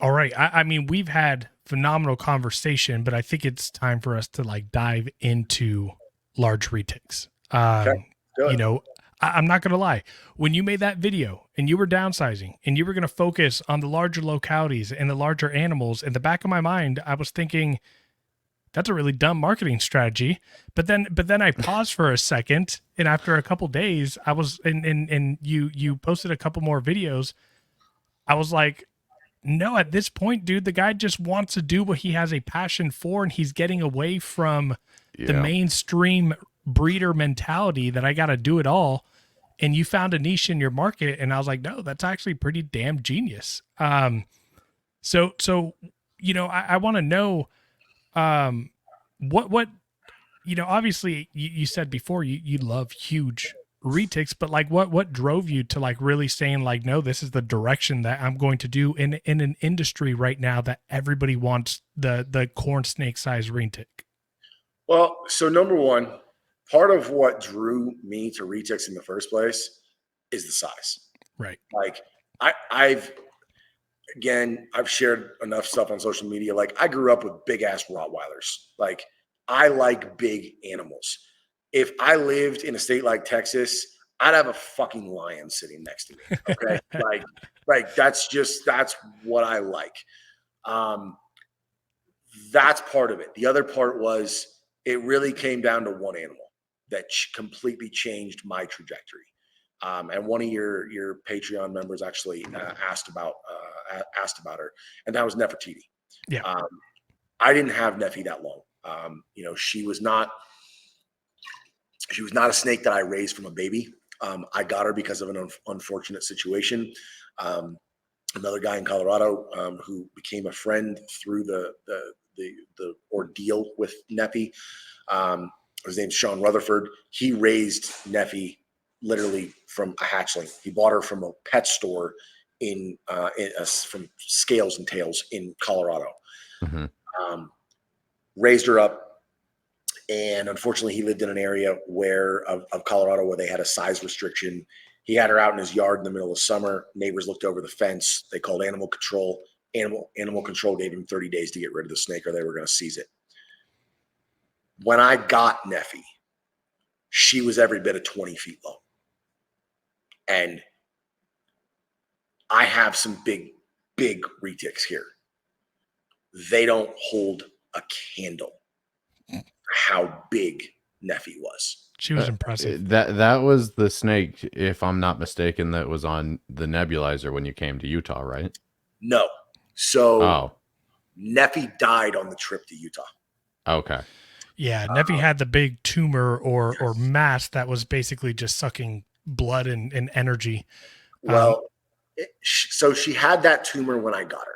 All right. I mean, we've had phenomenal conversation, but I think it's time for us to like dive into large retics. Okay. You know, I'm not going to lie. When you made that video and you were downsizing and you were going to focus on the larger localities and the larger animals, in the back of my mind, I was thinking, that's a really dumb marketing strategy. But then I paused for a second, and after a couple days, I was and you posted a couple more videos. I was like, no, at this point, dude, the guy just wants to do what he has a passion for, and he's getting away from the mainstream breeder mentality that I got to do it all. And you found a niche in your market, and I was like, no, that's actually pretty damn genius. So I want to know, what obviously you said before you love huge retics, but like what drove you to like really saying like, no, this is the direction that I'm going to do in an industry right now that everybody wants the corn snake size retic? Well, so number one, part of what drew me to retics in the first place is the size. Right. Like I've shared enough stuff on social media. Like I grew up with big ass Rottweilers. Like I like big animals. If I lived in a state like Texas, I'd have a fucking lion sitting next to me. Okay. like that's what I like. That's part of it. The other part was it really came down to one animal that completely changed my trajectory. And one of your Patreon members actually asked about her, and that was Nefertiti. Yeah. I didn't have Neffy that long. She was not a snake that I raised from a baby. I got her because of an unfortunate situation. Another guy in Colorado who became a friend through the ordeal with Neffy. His name's Sean Rutherford. He raised Neffy literally from a hatchling. He bought her from a pet store from Scales and Tails in Colorado. Mm-hmm. Raised her up. And unfortunately, he lived in an area of Colorado where they had a size restriction. He had her out in his yard in the middle of summer. Neighbors looked over the fence. They called animal control. Animal control gave him 30 days to get rid of the snake or they were going to seize it. When I got Neffy, she was every bit of 20 feet long. And I have some big retics here. They don't hold a candle how big Neffy was. She was impressive. That was the snake, if I'm not mistaken, that was on the nebulizer when you came to Utah, right? No. So Neffy died on the trip to Utah. Okay. Yeah, Neffy had the big tumor or mass that was basically just sucking blood and energy. Well, so she had that tumor when I got her.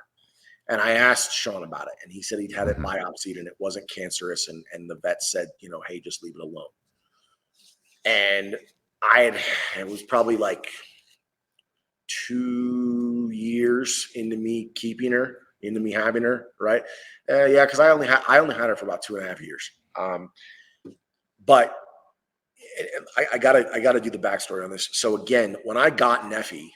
And I asked Sean about it, and he said he'd had it biopsied and it wasn't cancerous. And the vet said, hey, just leave it alone. And it was probably like 2 years into me having her, right? Yeah, because I only had her for about 2.5 years. But I gotta do the backstory on this. So again, when I got Neffy,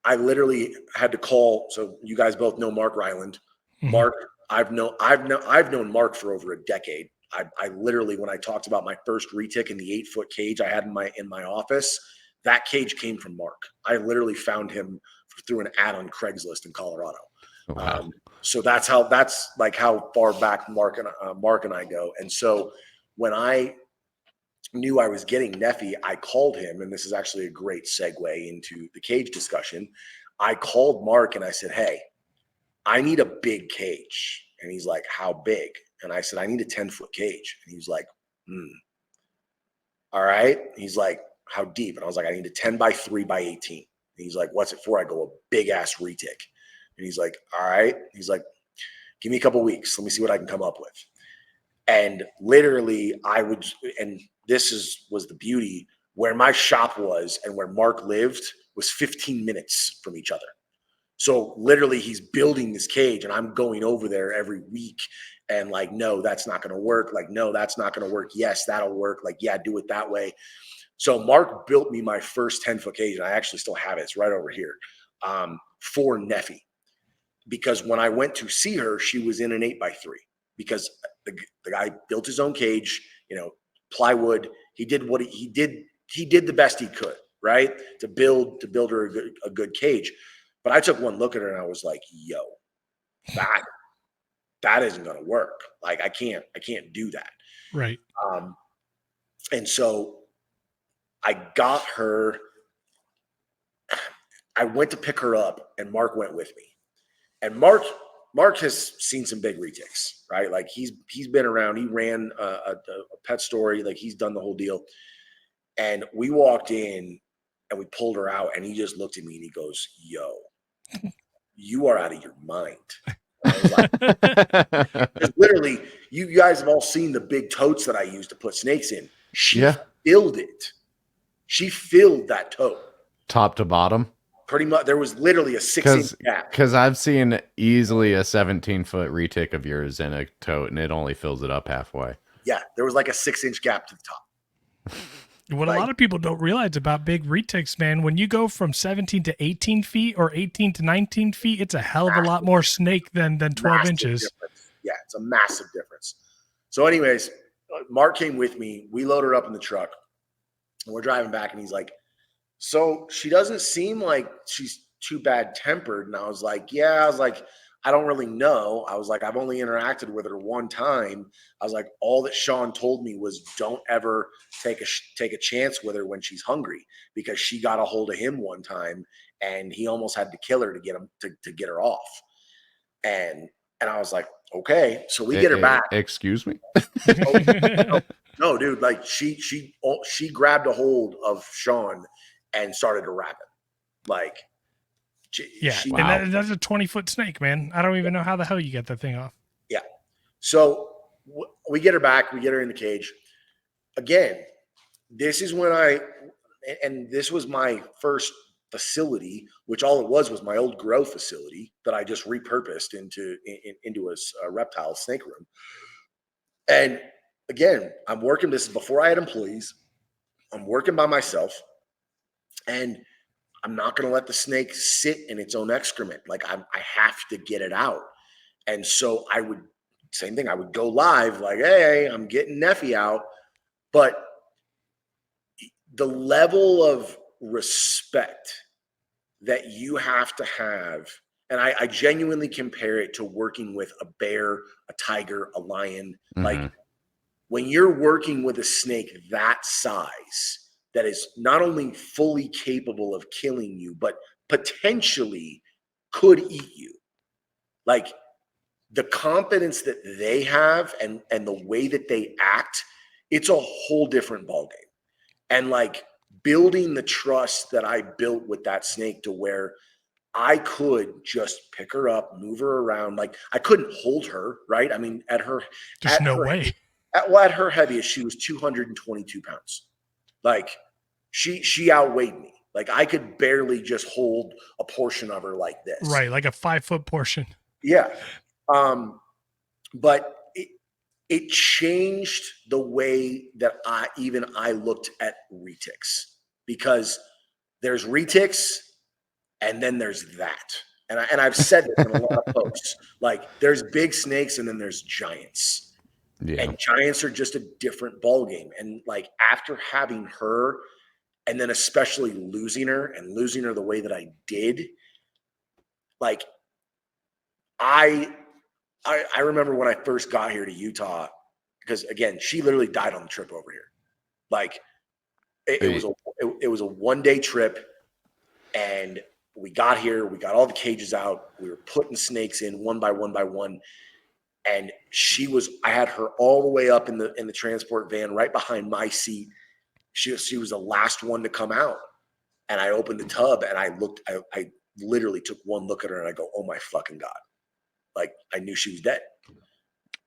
I literally had to call. So you guys both know Mark Ryland. Mm-hmm. Mark, I've known Mark for over a decade. I literally, when I talked about my first retic in the 8-foot cage I had in my office, that cage came from Mark. I literally found him through an ad on Craigslist in Colorado. Wow. So that's like how far back Mark and I go. And so when I knew I was getting Neffy, I called him, and this is actually a great segue into the cage discussion. I called Mark and I said, hey, I need a big cage. And he's like, how big? And I said, I need a 10-foot cage. And he's like, all right. He's like, how deep? And I was like, I need a 10 by 3 by 18. And he's like, what's it for? I go, a big ass retic. And he's like, all right. He's like, give me a couple weeks. Let me see what I can come up with. And literally was the beauty, where my shop was and where Mark lived was 15 minutes from each other. So literally he's building this cage and I'm going over there every week and like, no, that's not going to work. Like, no, that's not going to work. Yes, that'll work. Like, yeah, do it that way. So Mark built me my first 10-foot cage, and I actually still have it. It's right over here, for Neffy. Because when I went to see her, she was in an 8x3 because the guy built his own cage, plywood. He did what he did. He did the best he could, right? To build her a good cage. But I took one look at her and I was like, yo, that isn't going to work. Like I can't do that. Right. And so I got her, I went to pick her up and Mark went with me. And Mark has seen some big retics, right? Like he's been around. He ran a pet story. Like he's done the whole deal. And we walked in and we pulled her out and he just looked at me and he goes, yo, you are out of your mind. I was like, literally, you guys have all seen the big totes that I use to put snakes in. She filled it. She filled that tote. Top to bottom? Pretty much. There was literally a 6-inch gap. Because I've seen easily a 17-foot retic of yours in a tote, and it only fills it up halfway. Yeah, there was like a 6-inch gap to the top. What a lot of people don't realize about big retics, man, when you go from 17 to 18 feet or 18 to 19 feet, it's a hell of a lot more snake than 12 inches. Difference. Yeah, it's a massive difference. So anyways, Mark came with me. We loaded her up in the truck. And we're driving back, and he's like, so she doesn't seem like she's too bad-tempered. And I was like, yeah. I was like, I don't really know. I was like, I've only interacted with her one time. I was like, all that Sean told me was don't ever take a chance with her when she's hungry, because she got a hold of him one time and he almost had to kill her to get him to get her off. And I was like, okay. So we get her back. Excuse me? No, dude, like she grabbed a hold of Sean and started to wrap it. Like, and that's a 20-foot snake, man. I don't even know how the hell you get that thing off. Yeah. So we get her back. We get her in the cage. Again, this is when and this was my first facility, which all it was my old grow facility that I just repurposed into a reptile snake room. And again, I'm working, this is before I had employees. I'm working by myself. And I'm not going to let the snake sit in its own excrement. Like I have to get it out. And so I would go live like, hey, I'm getting Neffy out. But the level of respect that you have to have, and I genuinely compare it to working with a bear, a tiger, a lion. Mm-hmm. Like when you're working with a snake that size, that is not only fully capable of killing you, but potentially could eat you. Like the confidence that they have and the way that they act, it's a whole different ballgame. And like building the trust that I built with that snake to where I could just pick her up, move her around. Like I couldn't hold her, right? I mean, at her heaviest, she was 222 pounds. Like she outweighed me. Like I could barely just hold a portion of her like this. Right. Like a 5-foot portion. Yeah. But it changed the way that I looked at retics, because there's retics and then there's that. And I've said this in a lot of posts, like there's big snakes and then there's giants. Yeah. And giants are just a different ballgame. And like after having her, and then especially losing her the way that I did, like I remember when I first got here to Utah, because again, she literally died on the trip over here. Like it was a one-day trip, and we got here, we got all the cages out, we were putting snakes in one by one by one. And I had her all the way up in the transport van right behind my seat. She was the last one to come out. And I opened the tub and I literally took one look at her and I go, oh my fucking God. Like I knew she was dead.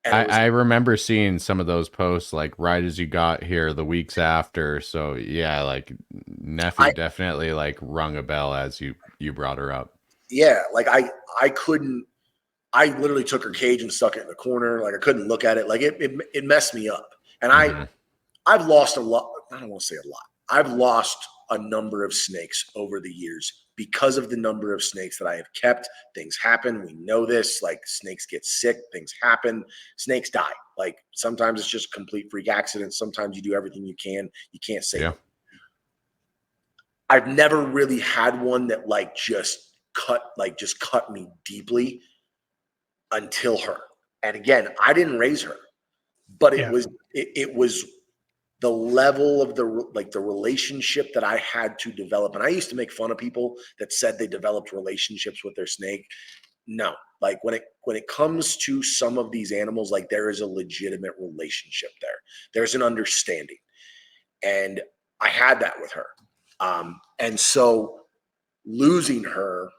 And I remember seeing some of those posts like right as you got here, the weeks after. So yeah, like Neffy definitely like rung a bell as you brought her up. Yeah. Like I literally took her cage and stuck it in the corner. Like I couldn't look at it. Like it messed me up. And I've lost a lot. I don't want to say a lot. I've lost a number of snakes over the years because of the number of snakes that I have kept. Things happen. We know this. Like snakes get sick. Things happen. Snakes die. Like sometimes it's just complete freak accidents. Sometimes you do everything you can. You can't save them. I've never really had one that just cut me deeply until her. And again, I didn't raise her, but Yeah. it was the level of the relationship that I had to develop. And I used to make fun of people that said they developed relationships with their snake. No, like when it comes to some of these animals, like there is a legitimate relationship there. There's an understanding. And I had that with her. And so losing her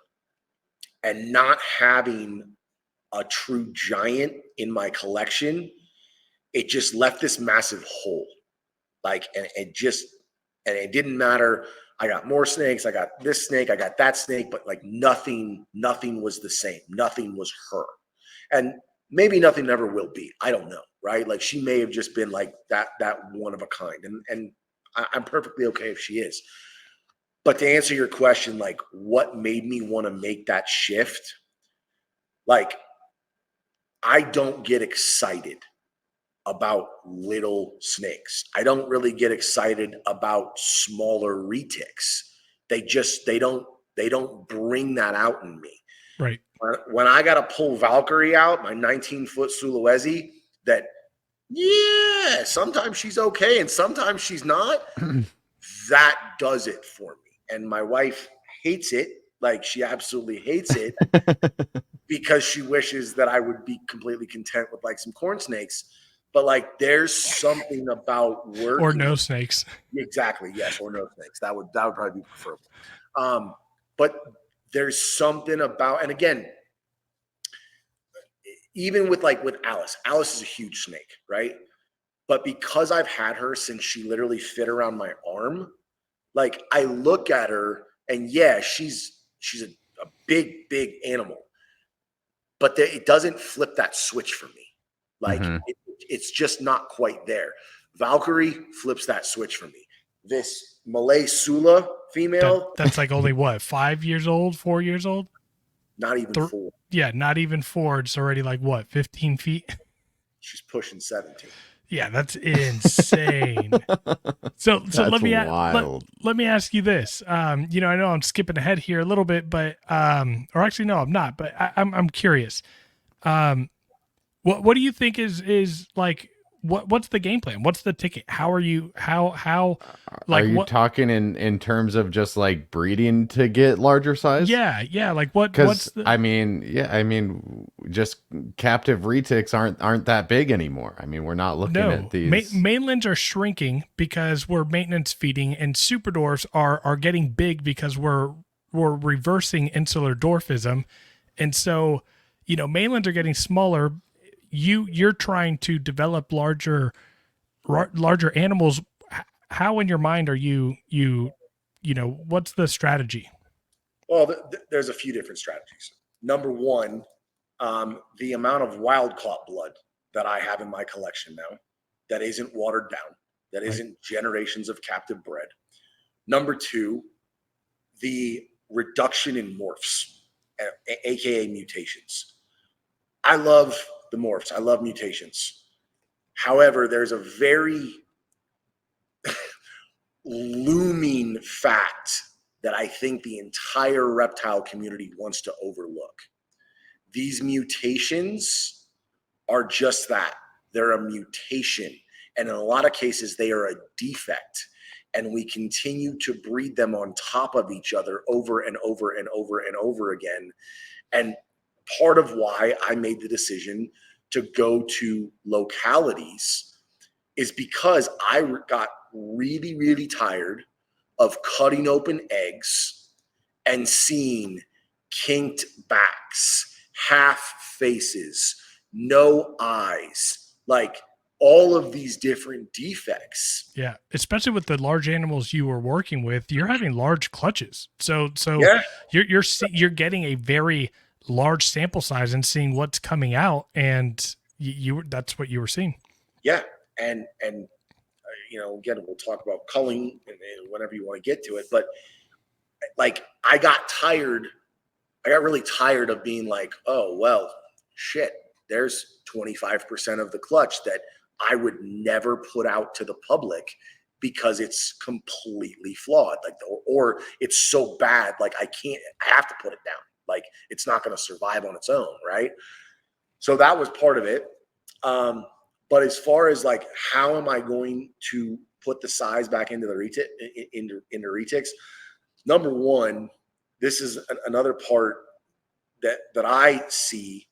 and not having a true giant in my collection, it just left this massive hole. Like, and it didn't matter. I got more snakes. I got this snake. I got that snake, but like nothing was the same. Nothing was her. And maybe nothing ever will be. I don't know. Right. Like she may have just been like that one of a kind. And I'm perfectly okay if she is. But to answer your question, like what made me want to make that shift? Like, I don't get excited about little snakes. I don't really get excited about smaller retics. They don't bring that out in me. Right. When I got to pull Valkyrie out, my 19-foot Sulawesi, that yeah, sometimes she's okay and sometimes she's not. That does it for me. And my wife hates it. Like she absolutely hates it because she wishes that I would be completely content with like some corn snakes. But like there's something about working. Or no snakes. Exactly. Yes. Or no snakes. That would probably be preferable. But there's something about, and again, even with Alice is a huge snake, right? But because I've had her since she literally fit around my arm, like I look at her and yeah, she's a big animal, but it doesn't flip that switch for me. Like it's just not quite there. Valkyrie flips that switch for me. This Malay Sula female, that's like only what, 5 years old, 4 years old? Not even 4. Yeah, not even 4. It's already like what, 15 feet? She's pushing 17. Yeah, that's insane. So let me ask you this. I know I'm skipping ahead here a little bit, but or actually no, I'm not. But I'm curious. What do you think is like? What's the game plan? What's the ticket? How are you? How? Like, are you talking in terms of just like breeding to get larger size? Yeah. Like what? Because just captive retics aren't that big anymore. I mean, we're not looking at these. Mainlands are shrinking because we're maintenance feeding, and super dwarfs are getting big because we're reversing insular dwarfism, and so mainlands are getting smaller. You're trying to develop larger animals. How in your mind are you what's the strategy? Well, there's a few different strategies. Number one, the amount of wild caught blood that I have in my collection now that isn't watered down, that isn't generations of captive bred. Number two, the reduction in morphs, aka mutations. I love the morphs. I love mutations. However, there's a very looming fact that I think the entire reptile community wants to overlook. These mutations are just that. They're a mutation. And in a lot of cases, they are a defect. And we continue to breed them on top of each other over and over and over and over again. And part of why I made the decision to go to localities is because I got really, really tired of cutting open eggs and seeing kinked backs, half faces, no eyes, like all of these different defects. Yeah, especially with the large animals you were working with, you're having large clutches. So yeah. you're getting a very large sample size and seeing what's coming out, and that's what you were seeing. Yeah, and again, we'll talk about culling and whenever you want to get to it, but like I got really tired of being like, oh well, shit, there's 25% of the clutch that I would never put out to the public because it's completely flawed, like or it's so bad, like I have to put it down. Like it's not going to survive on its own, right? So that was part of it. But as far as like, how am I going to put the size back into the into retics? Number one, this is another part that I see.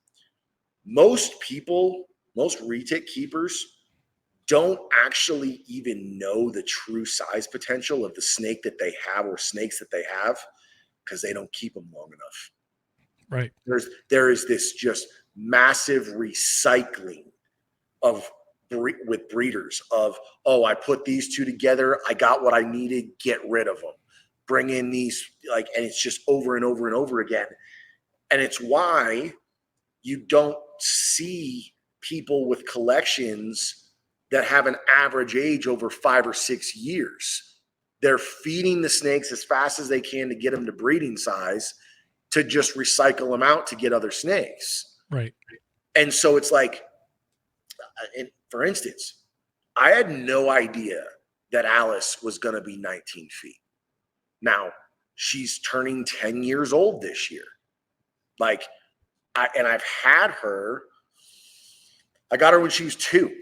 Most people, most retic keepers don't actually even know the true size potential of the snake that they have or snakes that they have, because they don't keep them long enough. Right. There is this just massive recycling of with breeders of, oh, I put these two together, I got what I needed, get rid of them, bring in these, like, and it's just over and over and over again. And it's why you don't see people with collections that have an average age over 5 or 6 years. They're feeding the snakes as fast as they can to get them to breeding size, to just recycle them out to get other snakes. Right. And so it's like, and for instance, I had no idea that Alice was going to be 19 feet. Now, she's turning 10 years old this year. Like, I've had her, I got her when she was 2.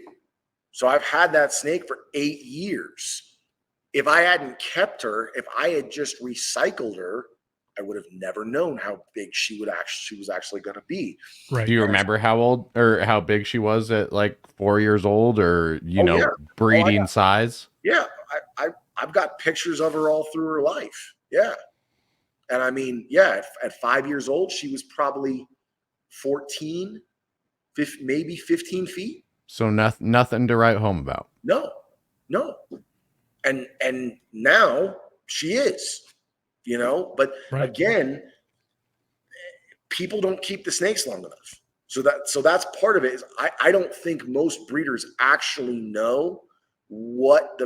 So I've had that snake for 8 years. If I hadn't kept her, if I had just recycled her, I would have never known how big she was actually going to be. Right. Do you remember how old or how big she was at like 4 years old, or breeding size? Yeah, I've got pictures of her all through her life. Yeah, and I mean, yeah, at 5 years old, she was probably 14, maybe 15 feet. So nothing to write home about. No, and now she is. But right. Again, people don't keep the snakes long enough. So that's part of it. Is I don't think most breeders actually know what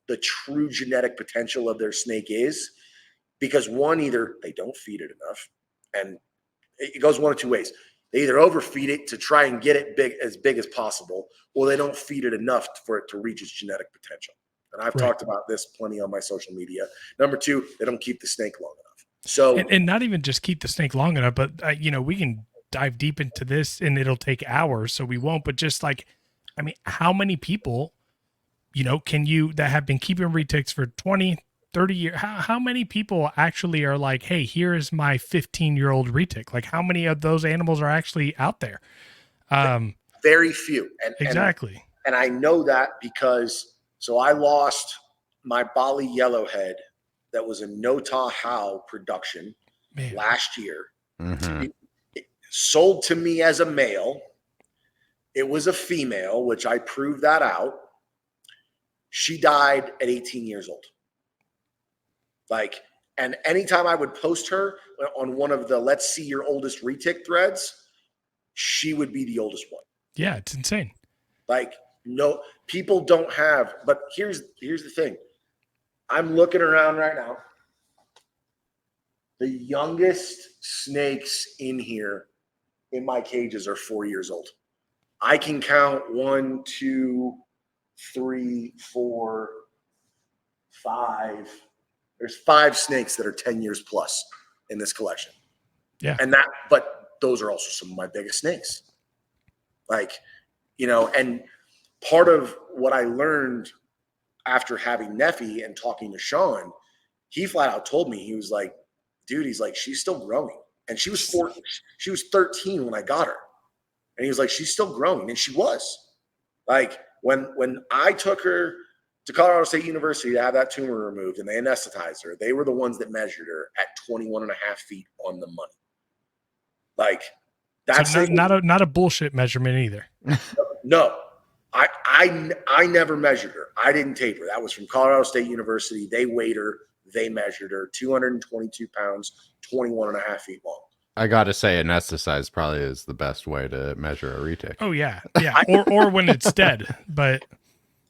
the true genetic potential of their snake is, because one, either they don't feed it enough, and it goes one of two ways. They either overfeed it to try and get it big as possible, or they don't feed it enough for it to reach its genetic potential. And I've talked about this plenty on my social media. Number two, they don't keep the snake long enough. So, and not even just keep the snake long enough, but we can dive deep into this and it'll take hours, so we won't. But just like, I mean, how many people, that have been keeping retics for 20, 30 years? How many people actually are like, hey, here is my 15-year-old retic? Like, how many of those animals are actually out there? Very few. Exactly. And I know that because. So I lost my Bali Yellowhead that was a Nota How production last year. Mm-hmm. It sold to me as a male. It was a female, which I proved that out. She died at 18 years old. Like, and anytime I would post her on one of the let's see your oldest retic threads, she would be the oldest one. Yeah, it's insane. Like, no, people don't have, but here's the thing. I'm looking around right now. The youngest snakes in here in my cages are 4 years old. I can count 1, 2, 3, 4, 5. There's 5 snakes that are 10 years plus in this collection. Yeah. But those are also some of my biggest snakes. Like, and part of what I learned after having Neffy and talking to Sean, he flat out told me, he was like, dude, he's like, she's still growing. And she was 14, she was 13 when I got her. And he was like, she's still growing. And she was. Like, when I took her to Colorado State University to have that tumor removed and they anesthetized her, they were the ones that measured her at 21 and a half feet on the money. Like, that's so not a bullshit measurement either. No. I never measured her. I didn't tape her. That was from Colorado State University. They weighed her. They measured her. 222 pounds, 21 and a half feet long. I got to say, anesthetized probably is the best way to measure a retic. Oh, yeah. Yeah. or when it's dead. But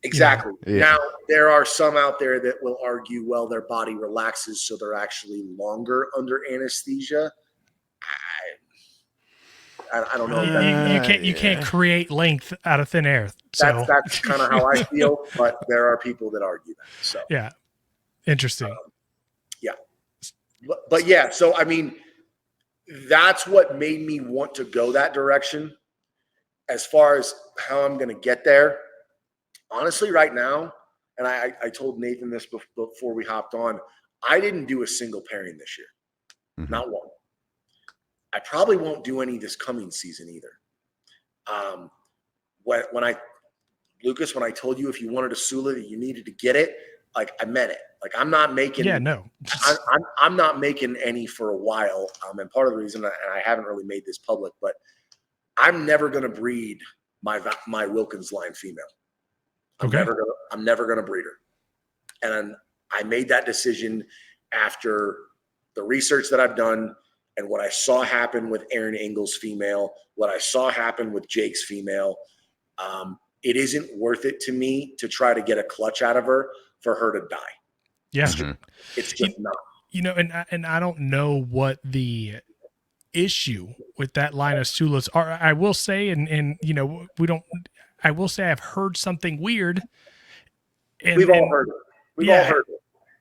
exactly. Yeah. Now, there are some out there that will argue, well, their body relaxes, so they're actually longer under anesthesia. I don't know. You can't create length out of thin air. So that's kind of how I feel, but there are people that argue that. So yeah, interesting. But yeah, so I mean, that's what made me want to go that direction. as far as how I'm going to get there, honestly, right now, and I told Nathan this before we hopped on, I didn't do a single pairing this year, not one. I probably won't do any this coming season either. Lucas, when I told you if you wanted a Sula that you needed to get it, like I meant it. Like I'm not making. Yeah, no. I'm not making any for a while. And part of the reason, and I haven't really made this public, but I'm never going to breed my Wilkins line female. I'm never gonna breed her. And I made that decision after the research that I've done and what I saw happen with Aaron Engel's female, what I saw happen with Jake's female. It isn't worth it to me to try to get a clutch out of her for her to die. Yeah. It's just not. You know, and I don't know what the issue with that line of Sulas are. I will say, and you know, I will say I've heard something weird. And, We've all heard it. We've all heard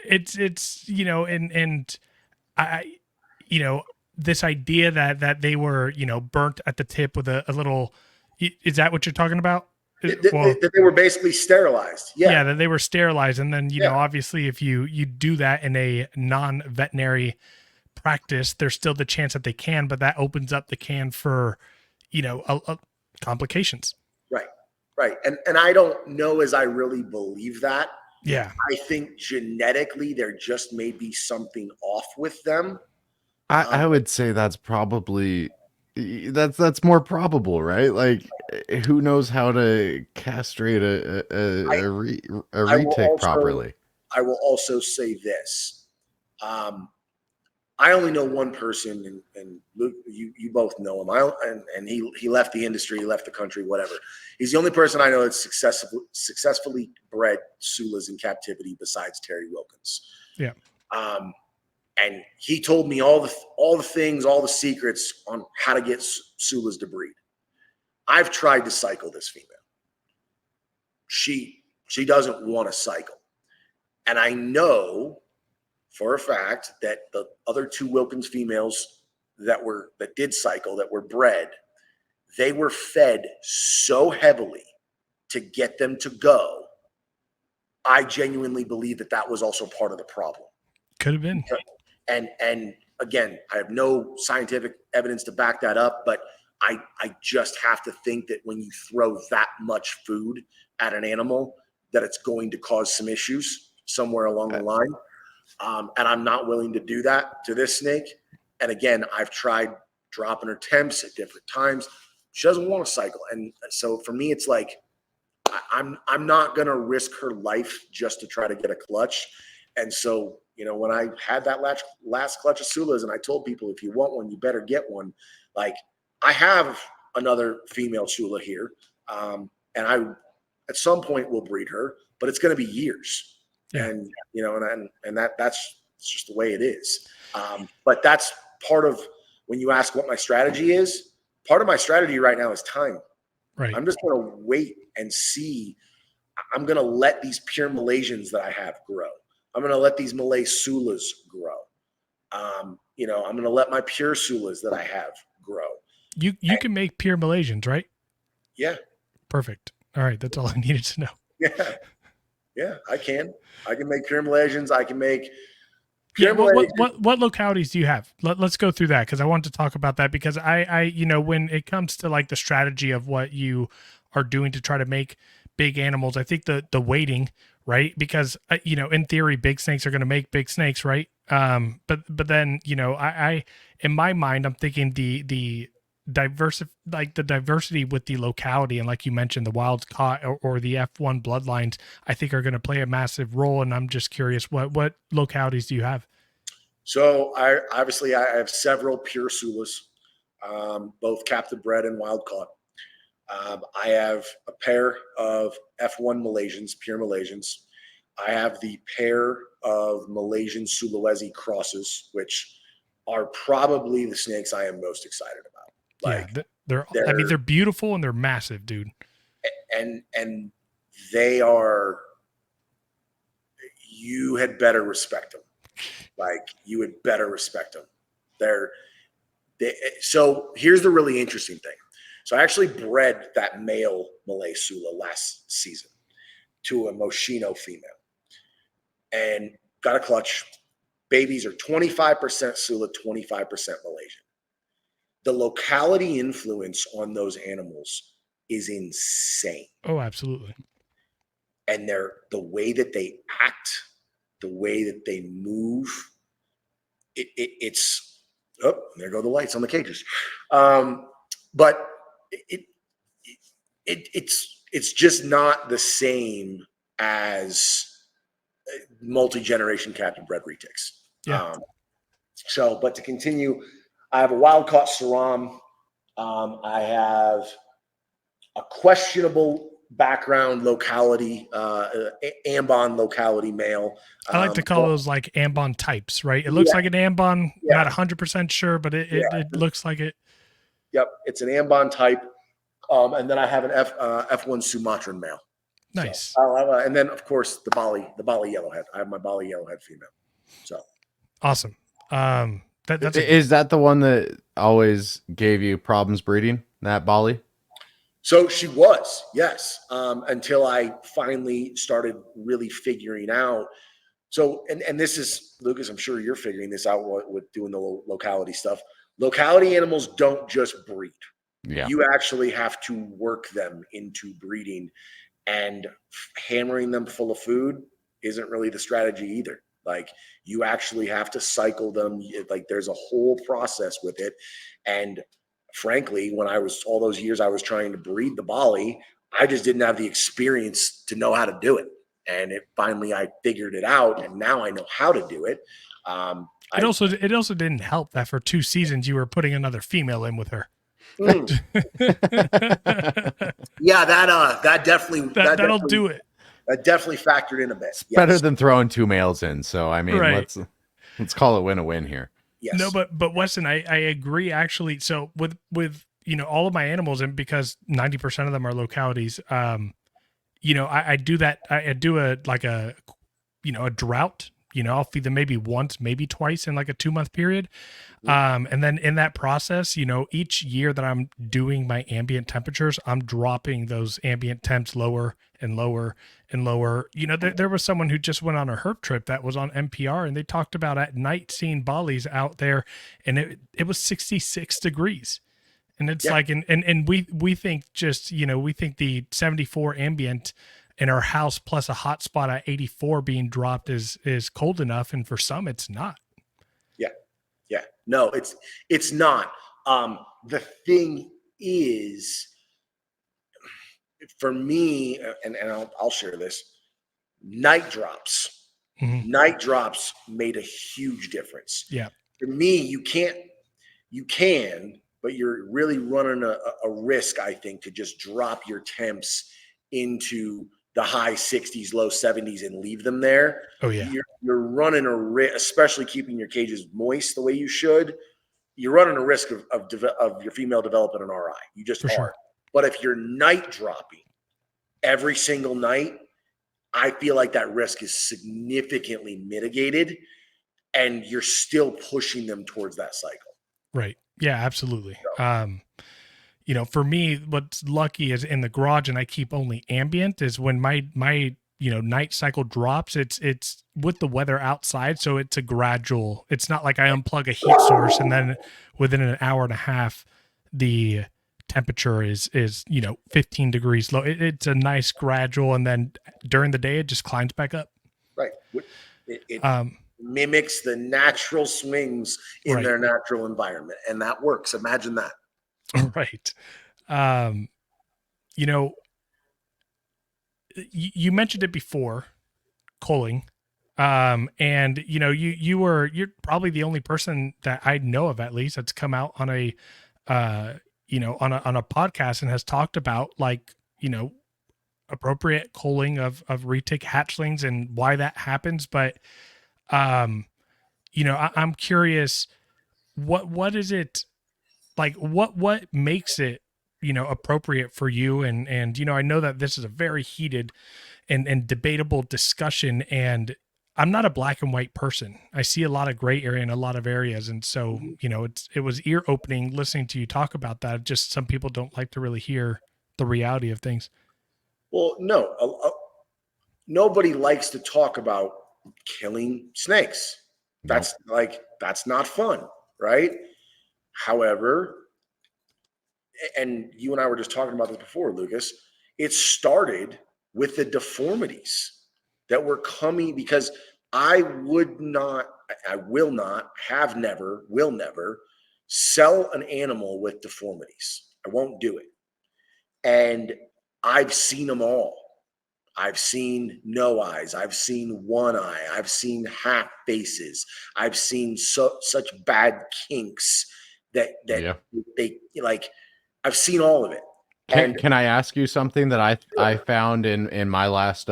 it. It's you know, and I, you know, this idea that they were, you know, burnt at the tip with a little, is that what you're talking about? That they were basically sterilized. Yeah, that they were sterilized. And then, you know, obviously if you do that in a non-veterinary practice, there's still the chance that they can, but that opens up the can for, you know, complications. Right. And I don't know as I really believe that. Yeah. I think genetically there just may be something off with them. I would say that's probably that's more probable, right? Like who knows how to castrate a retake properly. I will also say this. I only know one person, and Luke, you both know him. And he left the industry, he left the country, whatever. He's the only person I know that's successfully bred Sulas in captivity besides Terry Wilkins. Yeah. And he told me all the things, all the secrets on how to get Sulas to breed. I've tried to cycle this female. She doesn't want to cycle, and I know for a fact that the other two Wilkins females that did cycle, that were bred, they were fed so heavily to get them to go. I genuinely believe that was also part of the problem. Could have been. And again, I have no scientific evidence to back that up, but I just have to think that when you throw that much food at an animal, that it's going to cause some issues somewhere along the line. And I'm not willing to do that to this snake. And again, I've tried dropping her temps at different times. She doesn't want to cycle. And so for me, it's like, I'm not going to risk her life just to try to get a clutch. And so, you know, when I had that last clutch of Sulas and I told people, if you want one, you better get one. Like I have another female Sula here. And I, at some point will breed her, but it's going to be years. Yeah. And, you know, and that's just the way it is. But that's part of when you ask what my strategy is, part of my strategy right now is time. Right. I'm just going to wait and see. I'm going to let these pure Malaysians that I have grow. I'm going to let these Malay Sulas grow. You know, I'm going to let my pure Sulas that I have grow. You can make pure Malaysians, right? Yeah. Perfect. All right. That's all I needed to know. Yeah. Yeah, I can make pure Malaysians. I can make pure Malaysians. What localities do you have? Let's go through that, because I want to talk about that, because I you know, when it comes to like the strategy of what you are doing to try to make big animals, I think the weighting, right? Because you know, in theory, big snakes are going to make big snakes, right? But then, you know, I in my mind, I'm thinking the diversity with the locality, and like you mentioned, the wild caught or the F1 bloodlines, I think are going to play a massive role. And I'm just curious, what localities do you have? So I have several pure Sulas, both captive bred and wild caught. I have a pair of F1 Malaysians, pure Malaysians. I have the pair of Malaysian Sulawesi crosses, which are probably the snakes I am most excited about. Like, yeah, they're beautiful and they're massive, dude. And they are, you had better respect them. Like, you had better respect them. So here's the really interesting thing. So I actually bred that male Malay Sula last season to a Moschino female and got a clutch. Babies are 25% Sula, 25% Malaysian. The locality influence on those animals is insane. Oh, absolutely. And the way that they act, the way that they move, it's there go the lights on the cages. But it's just not the same as multi-generation captive bred retics. Yeah. But to continue, I have a wild caught Saram. I have a questionable background locality, Ambon locality male. I like to call those like Ambon types, right? It looks like an Ambon, not 100% sure, but it looks like it. Yep, it's an Ambon type. And then I have an F1 Sumatran male. Nice. So, and then of course the Bali yellowhead. I have my Bali yellowhead female. So awesome. Is that the one that always gave you problems breeding, that Bali? So she was, yes, until I finally started really figuring out. So, and this is, Lucas, I'm sure you're figuring this out with doing the locality stuff. Locality animals don't just breed. Yeah. You actually have to work them into breeding, and hammering them full of food isn't really the strategy either. Like, you actually have to cycle them. Like, there's a whole process with it. And frankly, when I was all those years I was trying to breed the Bali, I just didn't have the experience to know how to do it. And finally I figured it out, and now I know how to do it. It also didn't help that for 2 seasons you were putting another female in with her. Yeah, that definitely that'll do it. That definitely factored in a bit. It's better than throwing 2 males in. So I mean, right. let's call it win-a-win here. Yes. No, but Weston, I agree actually. So with all of my animals, and because 90% of them are localities, I do that. I do a drought. I'll feed them maybe once, maybe twice in like a 2-month period. And then in that process, each year that I'm doing my ambient temperatures, I'm dropping those ambient temps lower and lower and lower. There was someone who just went on a herp trip that was on NPR, and they talked about at night seeing Balis out there, and it was 66 degrees. And it's like, and we think we think the 74 ambient in our house plus a hot spot at 84 being dropped is cold enough. And for some, it's not. Yeah. No, it's not. The thing is, for me, and I'll share this, night drops. Mm-hmm. Night drops made a huge difference. Yeah. For me, you can, but you're really running a risk, I think, to just drop your temps into the high 60s, low 70s and leave them there. Oh yeah. You're running a risk, especially keeping your cages moist the way you should. You're running a risk of your female developing an RI. You just are. Sure. But if you're night dropping every single night, I feel like that risk is significantly mitigated, and you're still pushing them towards that cycle. Right. Yeah, absolutely. For me, what's lucky is in the garage, and I keep only ambient, is when my night cycle drops, it's with the weather outside. So it's a gradual, it's not like I unplug a heat source and then within an hour and a half, the temperature is 15 degrees low. It's a nice gradual. And then during the day, it just climbs back up. Right. It mimics the natural swings in their natural environment. And that works. Imagine that. Right. You mentioned it before, culling. And you're probably the only person that I know of, at least, that's come out on a on a podcast and has talked about appropriate culling of retic hatchlings and why that happens. But I'm curious, what is it like? What makes it appropriate for you? And I know that this is a very heated and debatable discussion, and I'm not a black and white person. I see a lot of gray area in a lot of areas. And so, it was ear opening listening to you talk about that. Just some people don't like to really hear the reality of things. Well, no, nobody likes to talk about killing snakes. That's not fun, right? However, and you and I were just talking about this before, Lucas, it started with the deformities that were coming, because I will not, have never, will never sell an animal with deformities. I won't do it. And I've seen them all. I've seen no eyes. I've seen one eye. I've seen half faces. I've seen such bad kinks that they like. I've seen all of it. Can I ask you something that I found in my last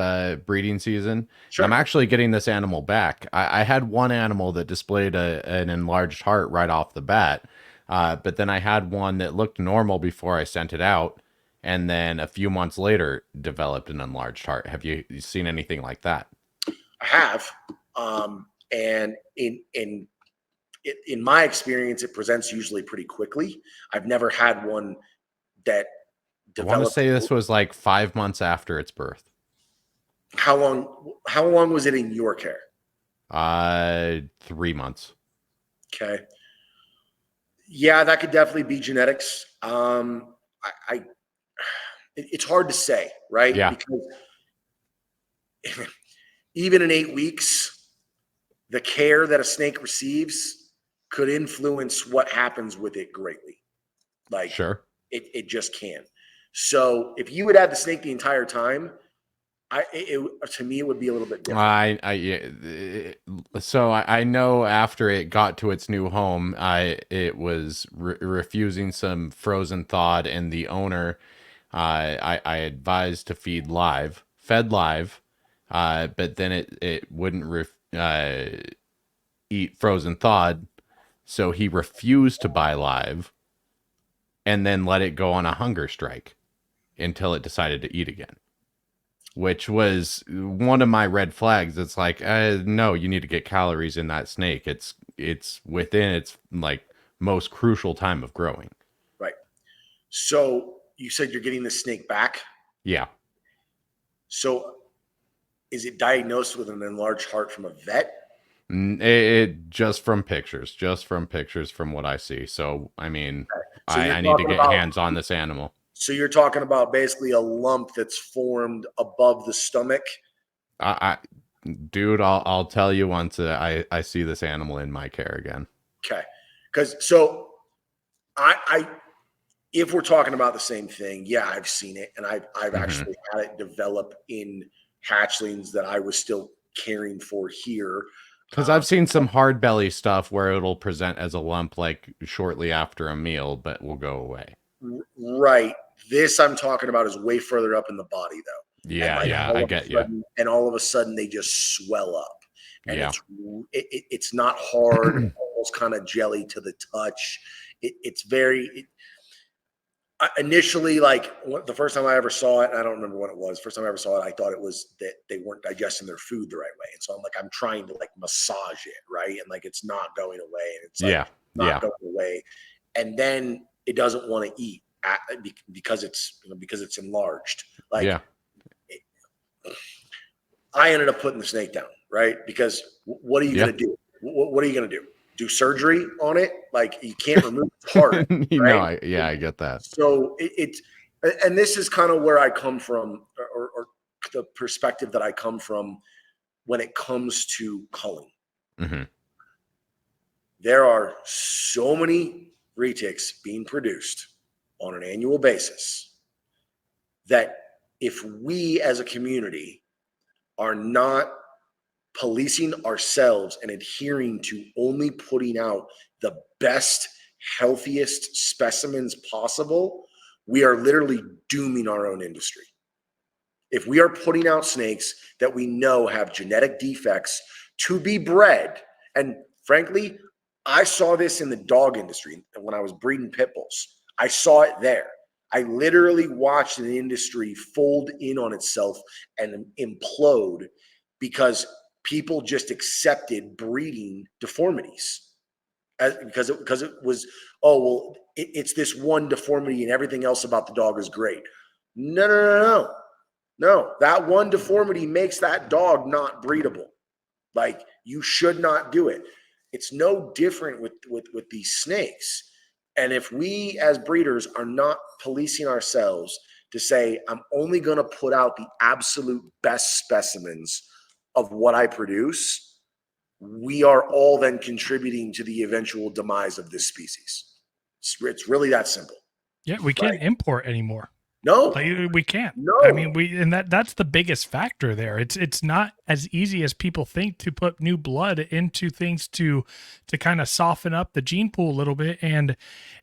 breeding season? Sure. I'm actually getting this animal back. I had one animal that displayed an enlarged heart right off the bat, but then I had one that looked normal before I sent it out, and then a few months later developed an enlarged heart. Have you seen anything like that? I have, and in my experience, it presents usually pretty quickly. I've never had one that developed. I want to say this was like 5 months after its birth. How long was it in your care? 3 months. Okay. Yeah, that could definitely be genetics. It's hard to say, right? Yeah. Because even in 8 weeks, the care that a snake receives could influence what happens with it greatly. Like, sure, it just can. So if you would have the snake the entire time, to me, it would be a little bit different. So I know after it got to its new home, it was refusing some frozen thawed, and the owner, I advised to fed live, but then it wouldn't eat frozen thawed, so he refused to buy live, and then let it go on a hunger strike until it decided to eat again, which was one of my red flags. It's like, no, you need to get calories in that snake. It's within its like most crucial time of growing. Right. So you said you're getting the snake back. Yeah. So is it diagnosed with an enlarged heart from a vet? It just from pictures from what I see. So, I mean, so I need to get hands on this animal. So you're talking about basically a lump that's formed above the stomach. Dude, I'll tell you once I see this animal in my care again. Okay. Because so I if we're talking about the same thing, yeah, I've seen it, and I've actually had it develop in hatchlings that I was still caring for here. Because I've seen some hard belly stuff where it'll present as a lump like shortly after a meal, but will go away. Right. This I'm talking about is way further up in the body, though. Yeah, I get you. And all of a sudden, they just swell up, and yeah, it's not hard, almost kind of jelly to the touch. It's very. Initially, like the first time I ever saw it, I don't remember what it was. First time I ever saw it, I thought it was that they weren't digesting their food the right way. And so I'm trying to like massage it, right? And like it's not going away, and it's like not going away. And then it doesn't want to eat because it's enlarged. Like I ended up putting the snake down, right? Because what are you going to do? What are you going to do? Do surgery on it? Like you can't remove its heart. Right? I get that. So and this is kind of where I come from, or the perspective that I come from when it comes to culling. Mm-hmm. There are so many retics being produced on an annual basis that if we as a community are not policing ourselves and adhering to only putting out the best, healthiest specimens possible, we are literally dooming our own industry. If we are putting out snakes that we know have genetic defects to be bred, and frankly, I saw this in the dog industry when I was breeding pit bulls. I saw it there. I literally watched an industry fold in on itself and implode because people just accepted breeding deformities because it was, oh, well, it's this one deformity and everything else about the dog is great. No, that one deformity makes that dog not breedable. Like, you should not do it. It's no different with these snakes. And if we as breeders are not policing ourselves to say, I'm only going to put out the absolute best specimens of what I produce, we are all then contributing to the eventual demise of this species. It's really that simple. Yeah, we can't import anymore. No, like, we can't. No, I mean, and that's the biggest factor there. It's not as easy as people think to put new blood into things to kind of soften up the gene pool a little bit. And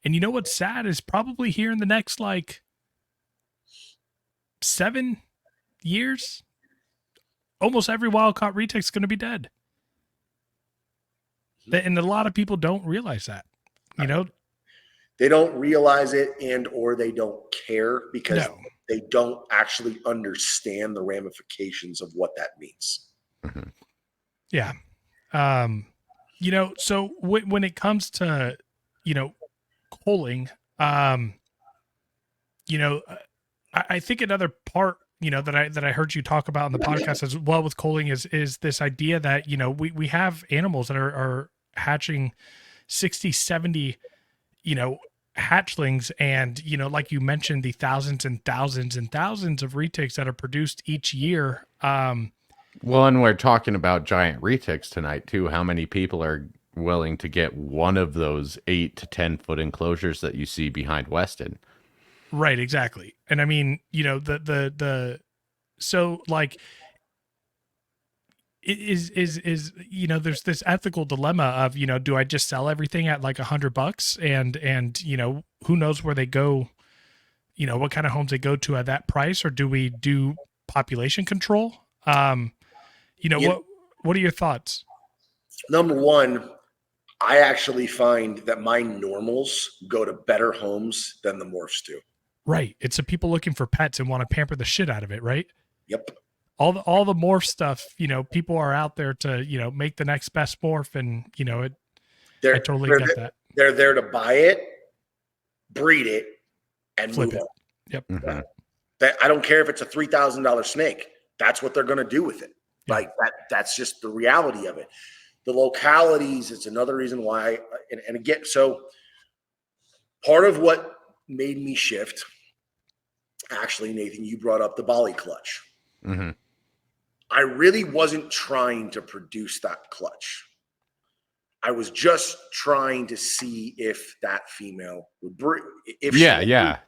you know what's sad is probably here in the next like 7 years, almost every wild caught retic is going to be dead. And a lot of people don't realize that, you know. They don't realize it or they don't care because they don't actually understand the ramifications of what that means. Mm-hmm. Yeah. You know, so when it comes to, you know, culling, you know, I think another part, you know, that I heard you talk about on the podcast as well with culling is this idea that, you know, we have animals that are hatching 60, 70, you know, hatchlings, and, you know, like you mentioned, the thousands and thousands and thousands of retics that are produced each year. Well, and we're talking about giant retics tonight too. How many people are willing to get one of those 8 to 10 foot enclosures that you see behind Weston? Right, exactly. And I mean, you know, so like, is you know, there's this ethical dilemma of, you know, do I just sell everything at like $100 and you know, who knows where they go, you know, what kind of homes they go to at that price, or do we do population control? You know, what are your thoughts? Number one, I actually find that my normals go to better homes than the morphs do. Right. It's the people looking for pets and want to pamper the shit out of it, right? Yep. All the morph stuff, you know, people are out there to, you know, make the next best morph, and, you know, I totally get that. They're there to buy it, breed it, and Flip move it. on. Yep. Mm-hmm. I don't care if it's a $3,000 snake. That's what they're going to do with it. Yeah. Like that's just the reality of it. The localities, it's another reason why, and again, so part of what made me shift, actually, Nathan, you brought up the Bali clutch. Mm-hmm. I really wasn't trying to produce that clutch. I was just trying to see if that female would breed.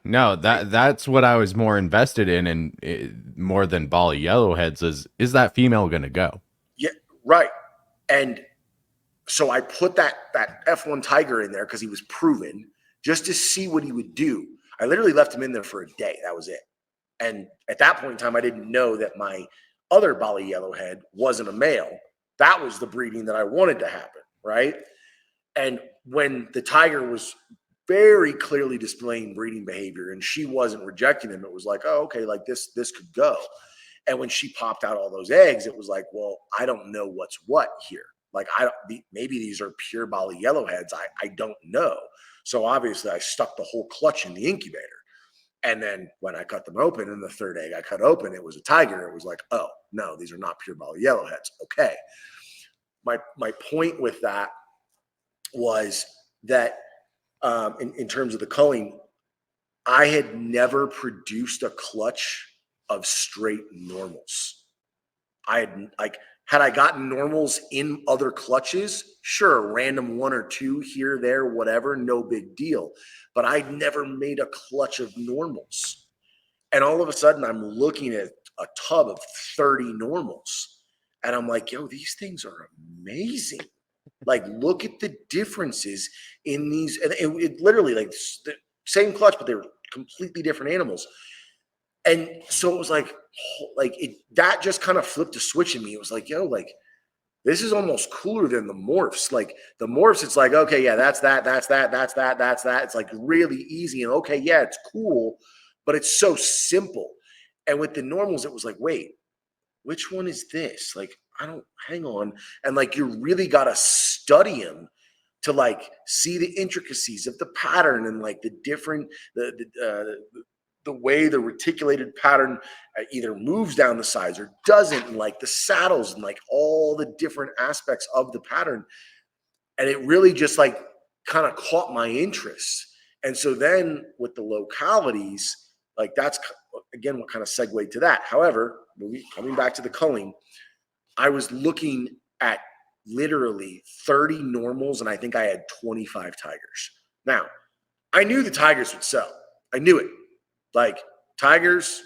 No, that's what I was more invested in, and more than Bali yellowheads is that female going to go? Yeah, right. And so I put that F1 Tiger in there because he was proven, just to see what he would do. I literally left him in there for a day. That was it. And at that point in time, I didn't know that my other Bali yellowhead wasn't a male. That was the breeding that I wanted to happen, right? And when the tiger was very clearly displaying breeding behavior and she wasn't rejecting him, it was like, oh, okay, like this could go. And when she popped out all those eggs, it was like, well, I don't know what's what here. Like, maybe these are pure Bali yellowheads. I don't know. So obviously I stuck the whole clutch in the incubator. And then when I cut them open, and the third egg I cut open, it was a tiger. It was like, oh, no, these are not pure Bali yellowheads. Okay. My point with that was that in terms of the culling, I had never produced a clutch of straight normals. Had I gotten normals in other clutches, sure, random 1 or 2 here, there, whatever, no big deal. But I'd never made a clutch of normals. And all of a sudden, I'm looking at a tub of 30 normals. And I'm like, yo, these things are amazing. Like, look at the differences in these. And it literally, like, the same clutch, but they were completely different animals. And so it was like that just kind of flipped a switch in me. It was like, yo, like, this is almost cooler than the morphs. Like, the morphs, it's like, okay, yeah, that's that. It's like really easy. And okay, yeah, it's cool, but it's so simple. And with the normals, it was like, wait, which one is this? Like, hang on. And like, you really got to study them to like see the intricacies of the pattern and like the different, the way the reticulated pattern either moves down the sides or doesn't, and like the saddles and like all the different aspects of the pattern. And it really just like kind of caught my interest. And so then with the localities, like that's again what kind of segued to that. However, coming back to the culling, I was looking at literally 30 normals, and I think I had 25 tigers. Now, I knew the tigers would sell. I knew it. Like tigers,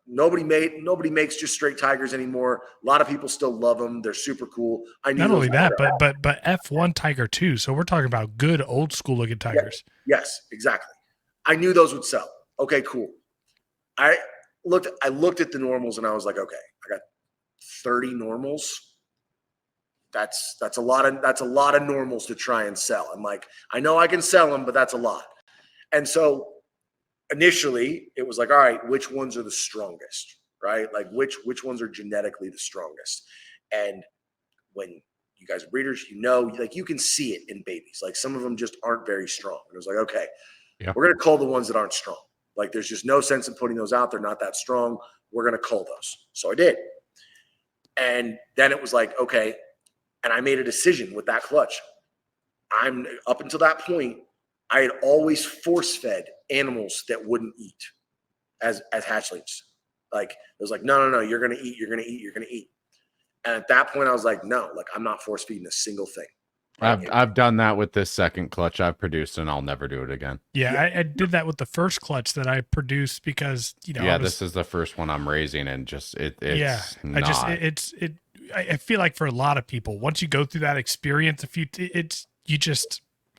nobody makes just straight tigers anymore. A lot of people still love them. They're super cool. I knew not only that, but F1 Tiger too. So we're talking about good old school looking tigers. Yes, exactly. I knew those would sell. Okay, cool. I looked at the normals and I was like, okay, I got 30 normals. That's a lot of normals to try and sell. I'm like, I know I can sell them, but that's a lot. And so initially it was like, all right, which ones are the strongest, right? Like which ones are genetically the strongest? And when you guys are breeders, like you can see it in babies. Like some of them just aren't very strong. And it was like, okay, we're going to cull the ones that aren't strong. Like there's just no sense in putting those out. They're not that strong. We're going to cull those. So I did. And then it was like, okay. And I made a decision with that clutch. I'm up until that point, I had always force fed animals that wouldn't eat as hatchlings. Like it was like, no, you're going to eat, you're going to eat, you're going to eat. And at that point I was like, no, like I'm not force feeding a single thing. I've done that with this second clutch I've produced, and I'll never do it again. Yeah, I did that with the first clutch that I produced because this is the first one I'm raising, and just I feel like for a lot of people, once you go through that experience,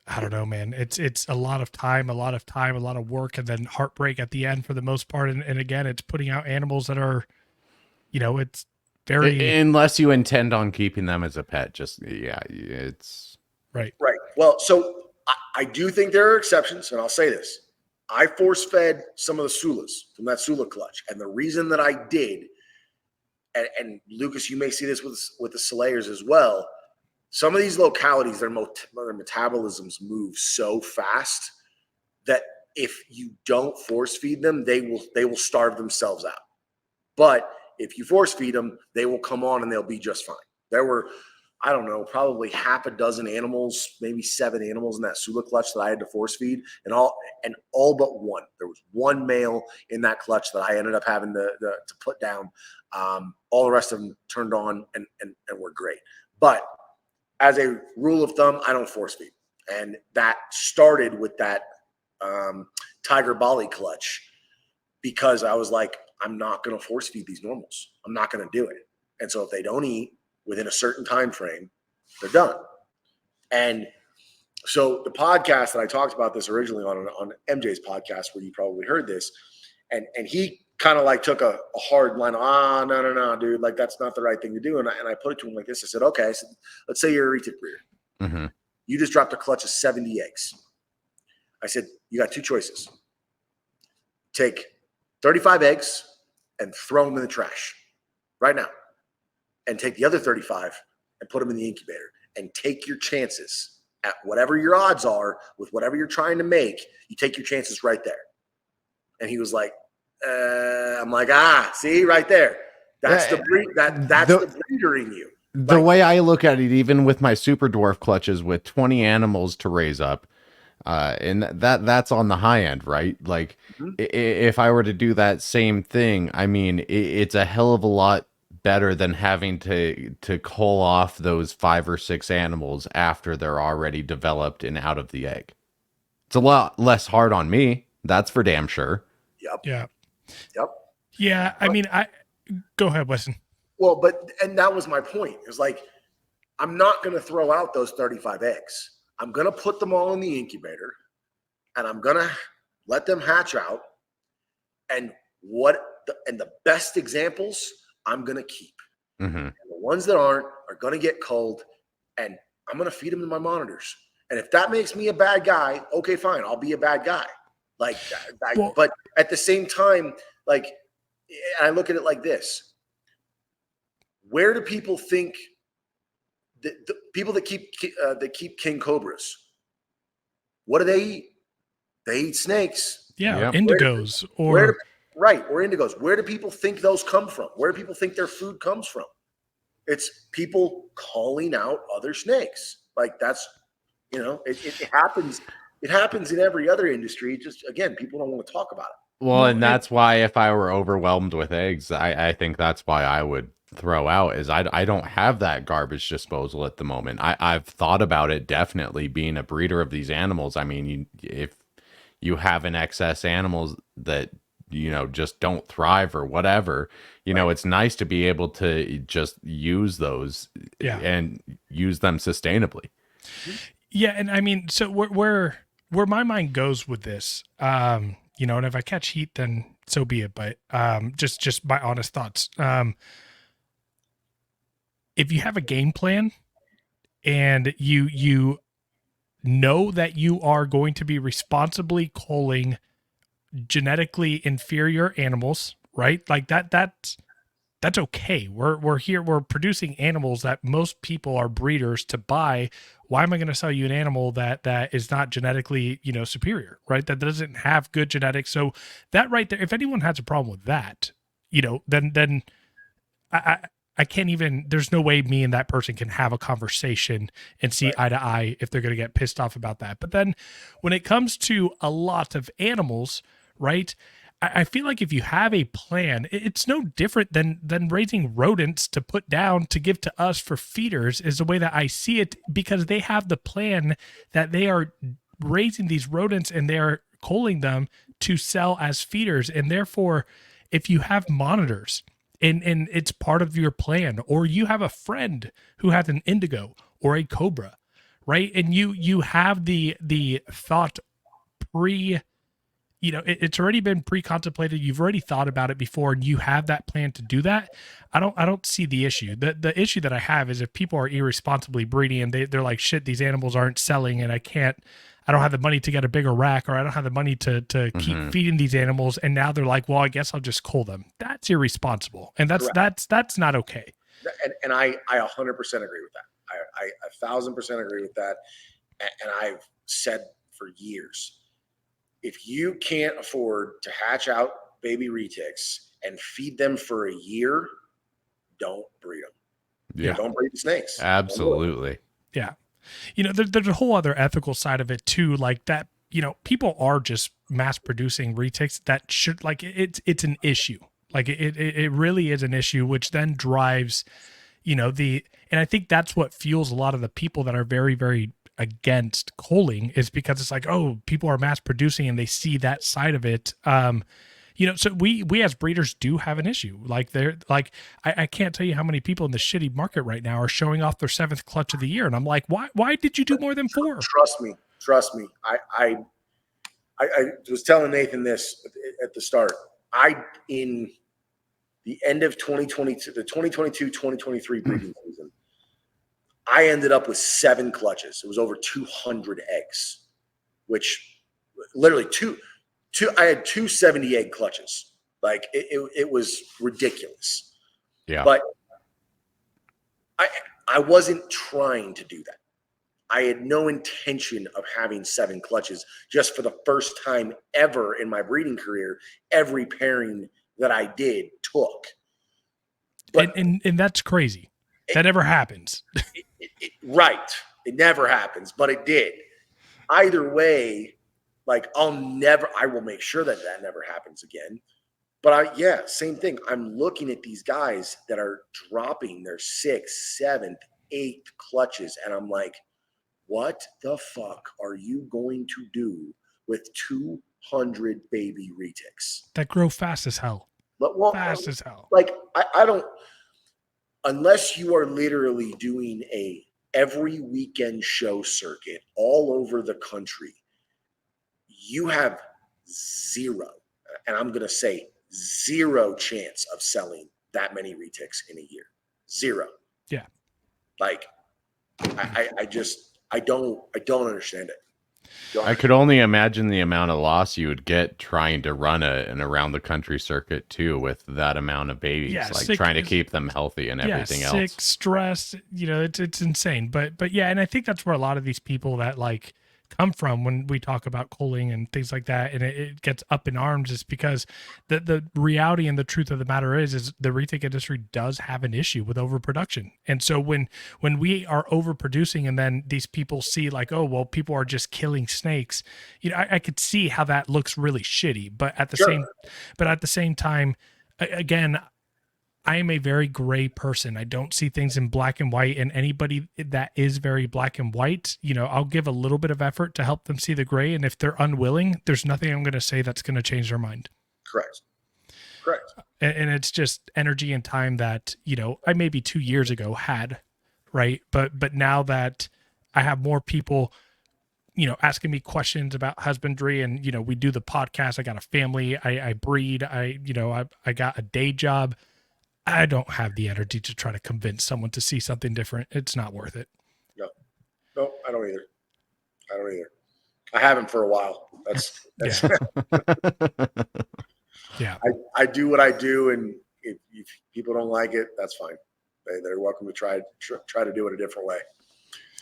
I don't know, man. It's a lot of time, a lot of work, and then heartbreak at the end for the most part. And again, it's putting out animals that are, it's very unless you intend on keeping them as a pet. It's right. Well, so I do think there are exceptions, and I'll say this: I force fed some of the Sulas from that Sula clutch, and the reason that I did, and Lucas, you may see this with the Slayers as well. Some of these localities, their metabolisms move so fast that if you don't force feed them, they will starve themselves out. But if you force feed them, they will come on and they'll be just fine. There were, I don't know, probably half a dozen animals, maybe 7 animals in that Sula clutch that I had to force feed, and all but one. There was one male in that clutch that I ended up having to put down. All the rest of them turned on and were great. But as a rule of thumb, I don't force feed. And that started with that Tiger Bali clutch, because I was like, I'm not going to force feed these normals. I'm not going to do it. And so if they don't eat within a certain time frame, they're done. And so the podcast that I talked about this originally on MJ's podcast, where you probably heard this, and he kind of like took a hard line. No, dude, like that's not the right thing to do. And I put it to him like this. I said, okay, so let's say you're a retic breeder. Mm-hmm. You just dropped a clutch of 70 eggs. I said, you got 2 choices. Take 35 eggs and throw them in the trash right now. And take the other 35 and put them in the incubator, and take your chances at whatever your odds are with whatever you're trying to make. You take your chances right there. And he was like, I'm like, see right there. That's the breeder in you. The way I look at it, even with my super dwarf clutches with 20 animals to raise up, and that's on the high end, right? Like if I were to do that same thing, I mean, it's a hell of a lot better than having to cull off those 5 or 6 animals after they're already developed and out of the egg. It's a lot less hard on me. That's for damn sure. Yep. Yeah. I mean, go ahead, Weston. Well, and that was my point. It's like, I'm not going to throw out those 35 eggs. I'm going to put them all in the incubator, and I'm going to let them hatch out. And the best examples I'm going to keep. Mm-hmm. And the ones that aren't are going to get culled, and I'm going to feed them to my monitors. And if that makes me a bad guy, okay, fine. I'll be a bad guy. Like, but at the same time, like, I look at it like this. where do people think that the people that keep king cobras, what do they eat? They eat snakes. Yeah, Yep. indigos or indigos. Where do people think those come from? Where do people think their food comes from? It's people calling out other snakes. Like that's, it happens. It happens in every other industry. Just again, people don't want to talk about it. Well, and that's why if I were overwhelmed with eggs, I think that's why I would throw out is I don't have that garbage disposal at the moment. I've thought about it, definitely being a breeder of these animals. I mean, if you have an excess animals that, just don't thrive or whatever, it's nice to be able to just use those and use them sustainably. Yeah. And I mean, so where my mind goes with this, and if I catch heat, then so be it. But just my honest thoughts. If you have a game plan and you know that you are going to be responsibly culling genetically inferior animals, right? Like that's okay. We're here, we're producing animals that most people are breeders to buy. Why am I going to sell you an animal that is not genetically, superior, right? That doesn't have good genetics. So that right there, if anyone has a problem with that, then I can't even, there's no way me and that person can have a conversation and see eye to eye if they're going to get pissed off about that. But then when it comes to a lot of animals, right, I feel like if you have a plan, it's no different than raising rodents to put down to give to us for feeders is the way that I see it, because they have the plan that they are raising these rodents and they're culling them to sell as feeders. And therefore, if you have monitors, and it's part of your plan, or you have a friend who has an indigo or a cobra, right? And you have the thought it's already been pre-contemplated. You've already thought about it before, and you have that plan to do that. I don't see the issue. The issue that I have is if people are irresponsibly breeding and they're like, shit, these animals aren't selling, and I don't have the money to get a bigger rack, or I don't have the money to keep feeding these animals. And now they're like, well, I guess I'll just cull them. That's irresponsible. And that's not okay. And I 100% agree with that. I 1,000% agree with that. And I've said for years, if you can't afford to hatch out baby retics and feed them for a year, don't breed them. Yeah. Don't breed the snakes. Absolutely. Yeah. There's a whole other ethical side of it too, like that, people are just mass producing retics that should, like, it's an issue. Like it really is an issue, which then drives, and I think that's what fuels a lot of the people that are very, very against culling, is because it's like, oh, people are mass producing and they see that side of it. So we as breeders do have an issue. Like I can't tell you how many people in the shitty market right now are showing off their 7th clutch of the year. And I'm like, why did you do more than 4? Trust me. I was telling Nathan this at the start. In the end of 2022, the 2022-2023 breeding season, I ended up with 7 clutches. It was over 200 eggs, which literally I had 270 egg clutches. Like it was ridiculous. Yeah. But I wasn't trying to do that. I had no intention of having 7 clutches. Just for the first time ever in my breeding career, every pairing that I did took. But, and that's crazy. That never happens. Right. It never happens, but it did. Either way, like I will make sure that never happens again. But same thing. I'm looking at these guys that are dropping their 6th, 7th, 8th clutches. And I'm like, what the fuck are you going to do with 200 baby retics? That grow fast as hell. Fast as hell. Like I don't, unless you are literally doing every weekend show circuit all over the country, you have zero, and I'm going to say 0 chance of selling that many retics in a year. 0. Yeah. Like I don't understand it. I could only imagine the amount of loss you would get trying to run an around the country circuit too with that amount of babies, Yeah, like sick, trying to keep them healthy and everything sick, else. stress, it's insane. But yeah, and I think that's where a lot of these people that like come from when we talk about culling and things like that, and it gets up in arms, is because the reality and the truth of the matter is the retic industry does have an issue with overproduction. And so when we are overproducing and then these people see like, oh well, people are just killing snakes, I could see how that looks really shitty. But at the same time, again, I am a very gray person. I don't see things in black and white, and anybody that is very black and white, I'll give a little bit of effort to help them see the gray. And if they're unwilling, there's nothing I'm going to say that's going to change their mind. Correct. And it's just energy and time that, I maybe 2 years ago had, right. But now that I have more people, asking me questions about husbandry, and, we do the podcast, I got a family, I breed, I got a day job. I don't have the energy to try to convince someone to see something different. It's not worth it. No, I don't either. I haven't for a while. That's Yeah. I do what I do, and if people don't like it, that's fine. They're welcome to try to do it a different way.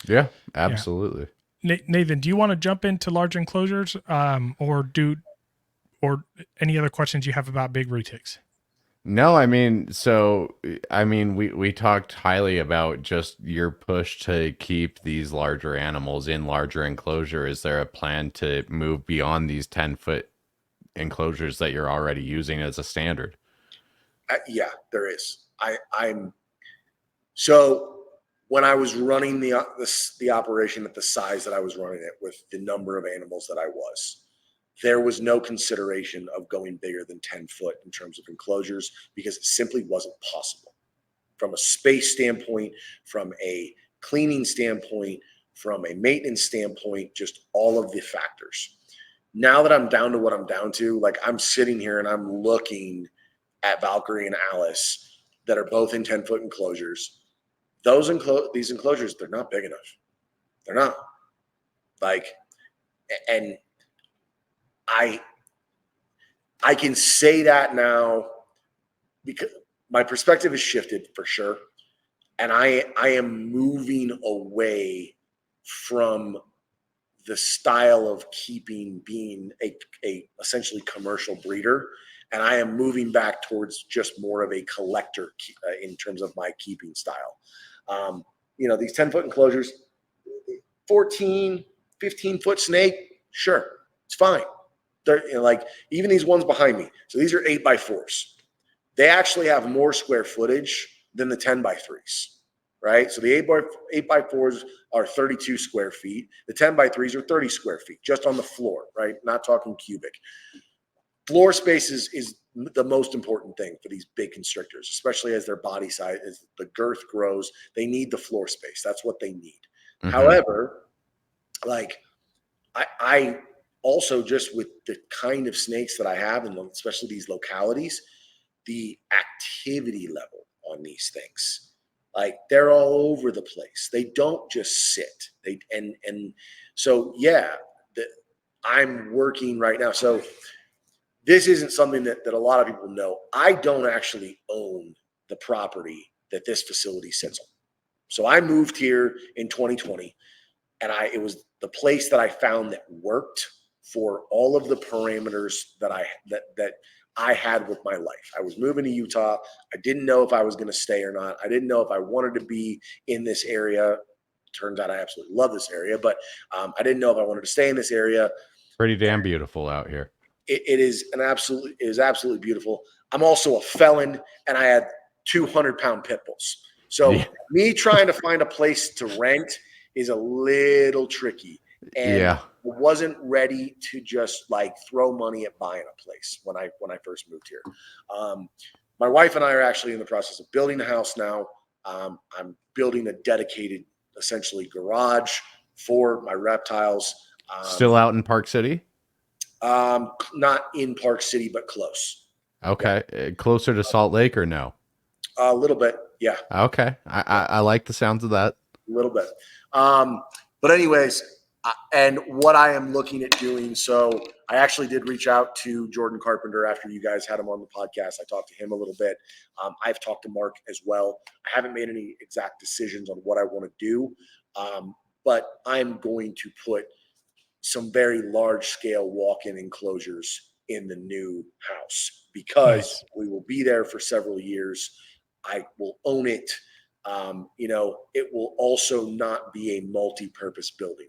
Yeah, absolutely. Yeah. Nathan, do you want to jump into large enclosures, or any other questions you have about big retics? No, we talked highly about just your push to keep these larger animals in larger enclosure. Is there a plan to move beyond these 10-foot enclosures that you're already using as a standard? Yeah, there is. So when I was running the operation at the size that I was running it with the number of animals that I was, there was no consideration of going bigger than 10 foot in terms of enclosures, because it simply wasn't possible from a space standpoint, from a cleaning standpoint, from a maintenance standpoint, just all of the factors. Now that I'm down to what I'm down to, like I'm sitting here and I'm looking at Valkyrie and Alice that are both in 10-foot enclosures. These enclosures, they're not big enough. They're not. And I can say that now because my perspective has shifted for sure. And I am moving away from the style of being a essentially commercial breeder. And I am moving back towards just more of a collector in terms of my keeping style. These 10-foot enclosures, 14, 15-foot snake, sure, it's fine. They're even these ones behind me. So these are 8x4s. They actually have more square footage than the 10x3s, right? So the 8x4s are 32 square feet. The 10x3s are 30 square feet just on the floor, right? Not talking cubic. Floor space is the most important thing for these big constrictors, especially as their body size, as the girth grows, they need the floor space. That's what they need. Mm-hmm. However, I also, just with the kind of snakes that I have, and especially these localities, the activity level on these things, they're all over the place. They don't just sit. I'm working right now. So this isn't something that a lot of people know. I don't actually own the property that this facility sits on. So I moved here in 2020, and it was the place that I found that worked for all of the parameters that I had with my life. I was moving to Utah. I didn't know if I was going to stay or not. I didn't know if I wanted to be in this area. Turns out I absolutely love this area, but I didn't know if I wanted to stay in this area. Pretty damn beautiful out here. It is absolutely beautiful. I'm also a felon, and I had 200-pound pit bulls. So me trying to find a place to rent is a little tricky. And I wasn't ready to just throw money at buying a place when I first moved here. My wife and I are actually in the process of building a house now. I'm building a dedicated, essentially, garage for my reptiles. Still out in Park City? Not in Park City, but close. Okay. Yeah. Closer to Salt Lake or no? A little bit, yeah. Okay. I like the sounds of that. A little bit. But anyways, And what I am looking at doing, so I actually did reach out to Jordan Carpenter after you guys had him on the podcast. I talked to him a little bit. I've talked to Mark as well. I haven't made any exact decisions on what I want to do, but I'm going to put some very large scale walk-in enclosures in the new house because we will be there for several years. I will own it. It will also not be a multi-purpose building.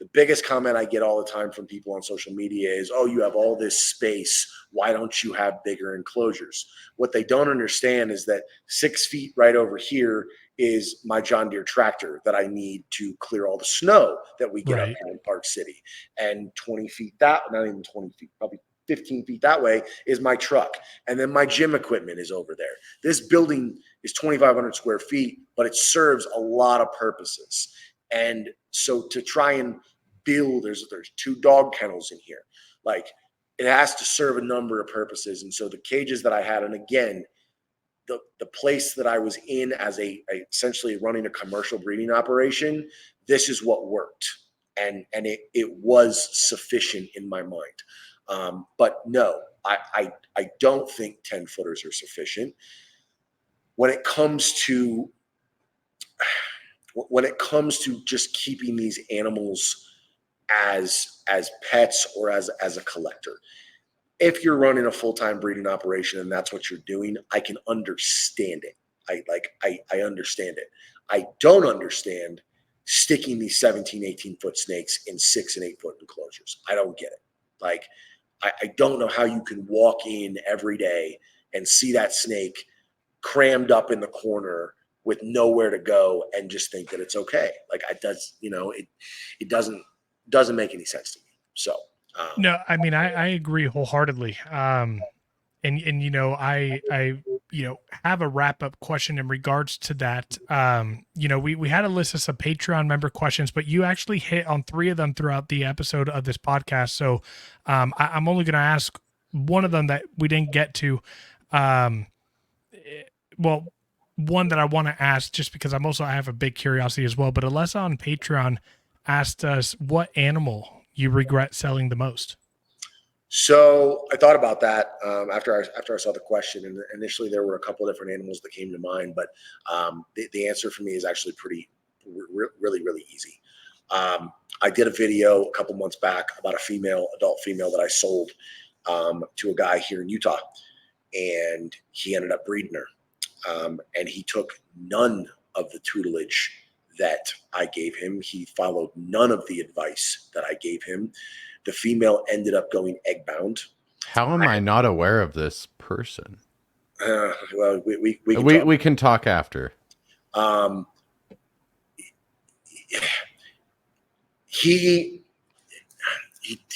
The biggest comment I get all the time from people on social media is, oh, you have all this space. Why don't you have bigger enclosures? What they don't understand is that 6 feet right over here is my John Deere tractor that I need to clear all the snow that we get up here in Park City. And 20 feet not even 20 feet, probably 15 feet that way is my truck. And then my gym equipment is over there. This building is 2,500 square feet, but it serves a lot of purposes. And so to try and build, there's 2 dog kennels in here. Like, it has to serve a number of purposes. And so the cages that I had, and again, the place that I was in as essentially running a commercial breeding operation, this is what worked. And it was sufficient in my mind. But no, I don't think 10 footers are sufficient. When it comes to just keeping these animals as pets or as a collector, if you're running a full-time breeding operation and that's what you're doing, I can understand it. I understand it. I don't understand sticking these 17, 18-foot snakes in 6 and 8 foot enclosures. I don't get it. Like, I don't know how you can walk in every day and see that snake crammed up in the corner with nowhere to go and just think that it's okay. Like, it doesn't make any sense to me. So. No, I mean, I agree wholeheartedly. I have a wrap up question in regards to that. We had a list of some Patreon member questions, but you actually hit on 3 of them throughout the episode of this podcast. So, I'm only going to ask one of them that we didn't get to. One that I want to ask just because I have a big curiosity as well, but Alessa on Patreon asked us what animal you regret selling the most. So I thought about that after I saw the question, and initially there were a couple of different animals that came to mind, but the answer for me is actually really, really easy. I did a video a couple months back about adult female that I sold to a guy here in Utah, and he ended up breeding her, and he took none of the tutelage that I gave him. He followed none of the advice that I gave him. The female ended up going egg bound. How am I not aware of this person? Well, we can talk after. He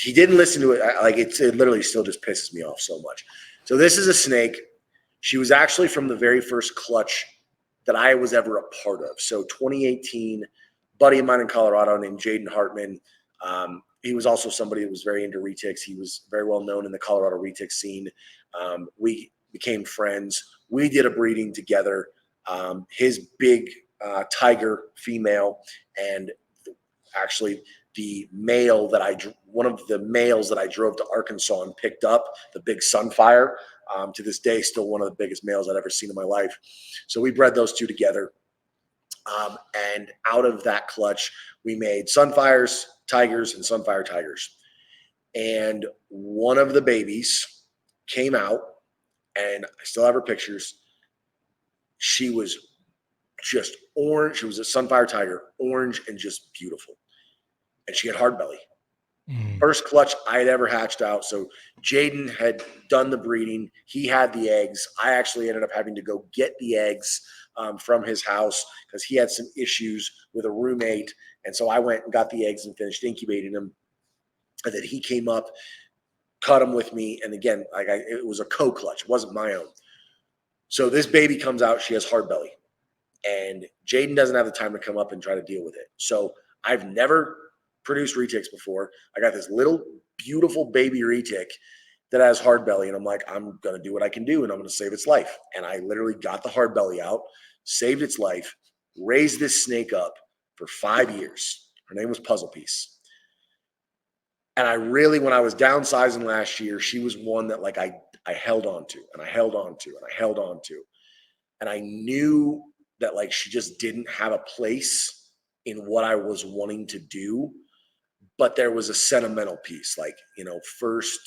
didn't listen to it. It literally still just pisses me off so much. So this is a snake. She was actually from the very first clutch that I was ever a part of. So 2018, buddy of mine in Colorado named Jaden Hartman. He was also somebody that was very into retics. He was very well known in the Colorado retic scene. We became friends. We did a breeding together. His big tiger female, and actually the male one of the males that I drove to Arkansas and picked up, the big Sunfire, to this day, still one of the biggest males I've ever seen in my life. So we bred those 2 together. And out of that clutch, we made Sunfires, Tigers, and Sunfire Tigers. And one of the babies came out, and I still have her pictures. She was just orange. She was a Sunfire Tiger, orange and just beautiful. And she had hard belly. First clutch I had ever hatched out. So Jaden had done the breeding. He had the eggs. I actually ended up having to go get the eggs from his house because he had some issues with a roommate. And so I went and got the eggs and finished incubating them. And then he came up, cut them with me. And again, it was a co-clutch. It wasn't my own. So this baby comes out. She has hard belly. And Jaden doesn't have the time to come up and try to deal with it. So I've never produced retics before. I got this little beautiful baby retic that has hard belly, and I'm like, I'm gonna do what I can do, and I'm gonna save its life. And I literally got the hard belly out, saved its life, raised this snake up for 5 years. Her name was Puzzle Piece. And I really, when I was downsizing last year, she was one that like I held on to and I held on to and I held on to. And I knew that like she just didn't have a place in what I was wanting to do. But there was a sentimental piece, like, first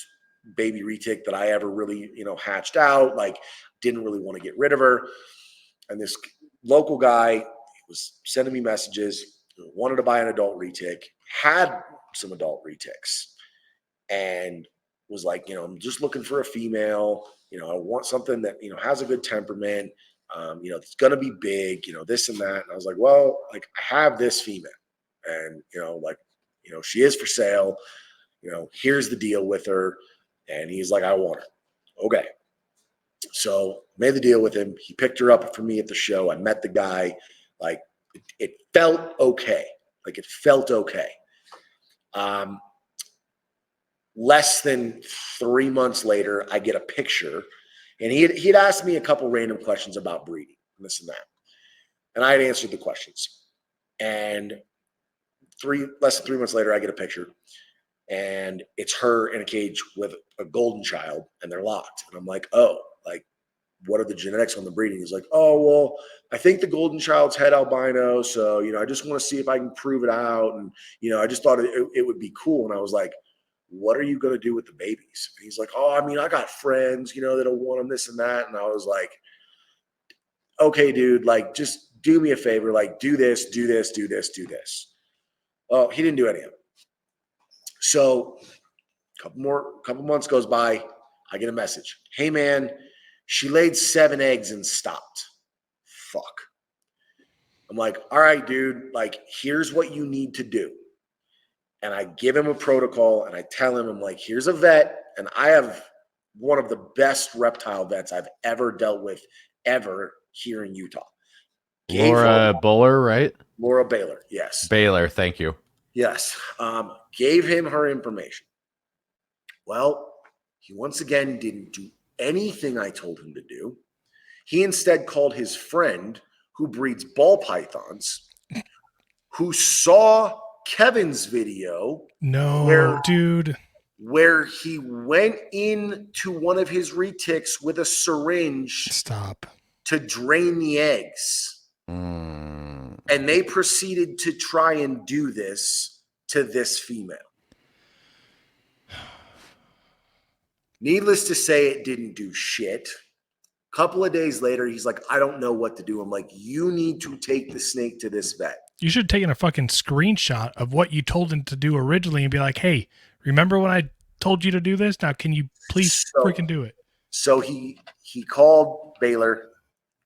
baby retic that I ever really, hatched out, like didn't really want to get rid of her. And this local guy was sending me messages, wanted to buy an adult retic, had some adult retics, and was like, I'm just looking for a female, I want something that, has a good temperament, it's going to be big, this and that. And I was like, well, like I have this female and, she is for sale, here's the deal with her. And he's like, I want her. Okay. So made the deal with him. He picked her up for me at the show. I met the guy. Like it felt okay. Like it felt okay. Less than 3 months later, I get a picture, and he'd asked me a couple random questions about breeding and this and that. And I had answered the questions. And less than 3 months later, I get a picture, and it's her in a cage with a golden child, and they're locked. And I'm like, oh, like, what are the genetics on the breeding? He's like, oh, well, I think the golden child's head albino. So, I just want to see if I can prove it out. And, I just thought it would be cool. And I was like, what are you going to do with the babies? And he's like, oh, I mean, I got friends, that'll want them, this and that. And I was like, okay, dude, like, just do me a favor. Like, do this, do this, do this, do this. Oh, he didn't do any of it. So a couple months goes by. I get a message. Hey, man, she laid 7 eggs and stopped. Fuck. I'm like, all right, dude, like, here's what you need to do. And I give him a protocol and I tell him, I'm like, here's a vet. And I have one of the best reptile vets I've ever dealt with ever here in Utah. Laura Buller, right? Laura Baylor. Yes. Baylor. Thank you. Yes. Gave him her information. Well, he once again didn't do anything I told him to do. He instead called his friend who breeds ball pythons, who saw Kevin's video. No, dude. Where he went into one of his retics with a syringe. Stop. To drain the eggs. And they proceeded to try and do this to this female. Needless to say, it didn't do shit. A couple of days later, he's like, I don't know what to do. I'm like, you need to take the snake to this vet. You should have taken a fucking screenshot of what you told him to do originally and be like, hey, remember when I told you to do this? Now, can you please freaking do it? So he called Baylor.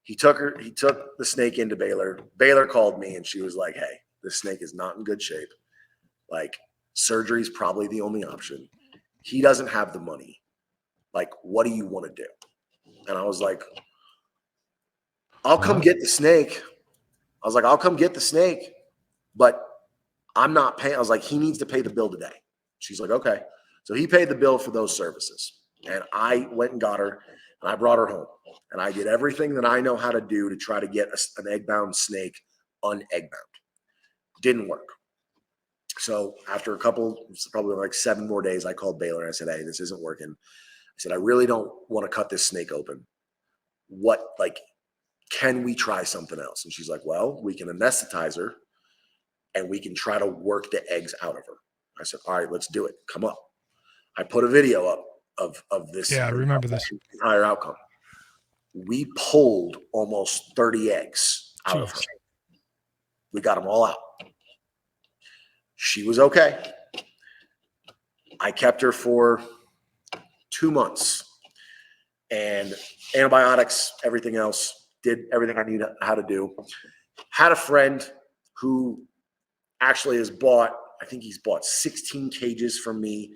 He took the snake into Baylor. Baylor called me and she was like, hey, this snake is not in good shape. Like, surgery is probably the only option. He doesn't have the money. Like, what do you want to do? And I was like, I'll come get the snake. I was like, I'll come get the snake, but I'm not paying. I was like, he needs to pay the bill today. She's like, okay. So he paid the bill for those services. And I went and got her and I brought her home. And I did everything that I know how to do to try to get an egg-bound snake un-egg-bound. Didn't work. So after probably like 7 more days, I called Baylor and I said, hey, this isn't working. I said, I really don't want to cut this snake open. Can we try something else? And she's like, well, we can anesthetize her and we can try to work the eggs out of her. I said, all right, let's do it. Come up. I put a video up of this. Yeah, I remember this. Entire outcome. We pulled almost 30 eggs out of her. We got them all out. She was okay. I kept her for 2 months and antibiotics, everything else, did everything I knew how to do. Had a friend who actually has bought, I think he's bought 16 cages from me.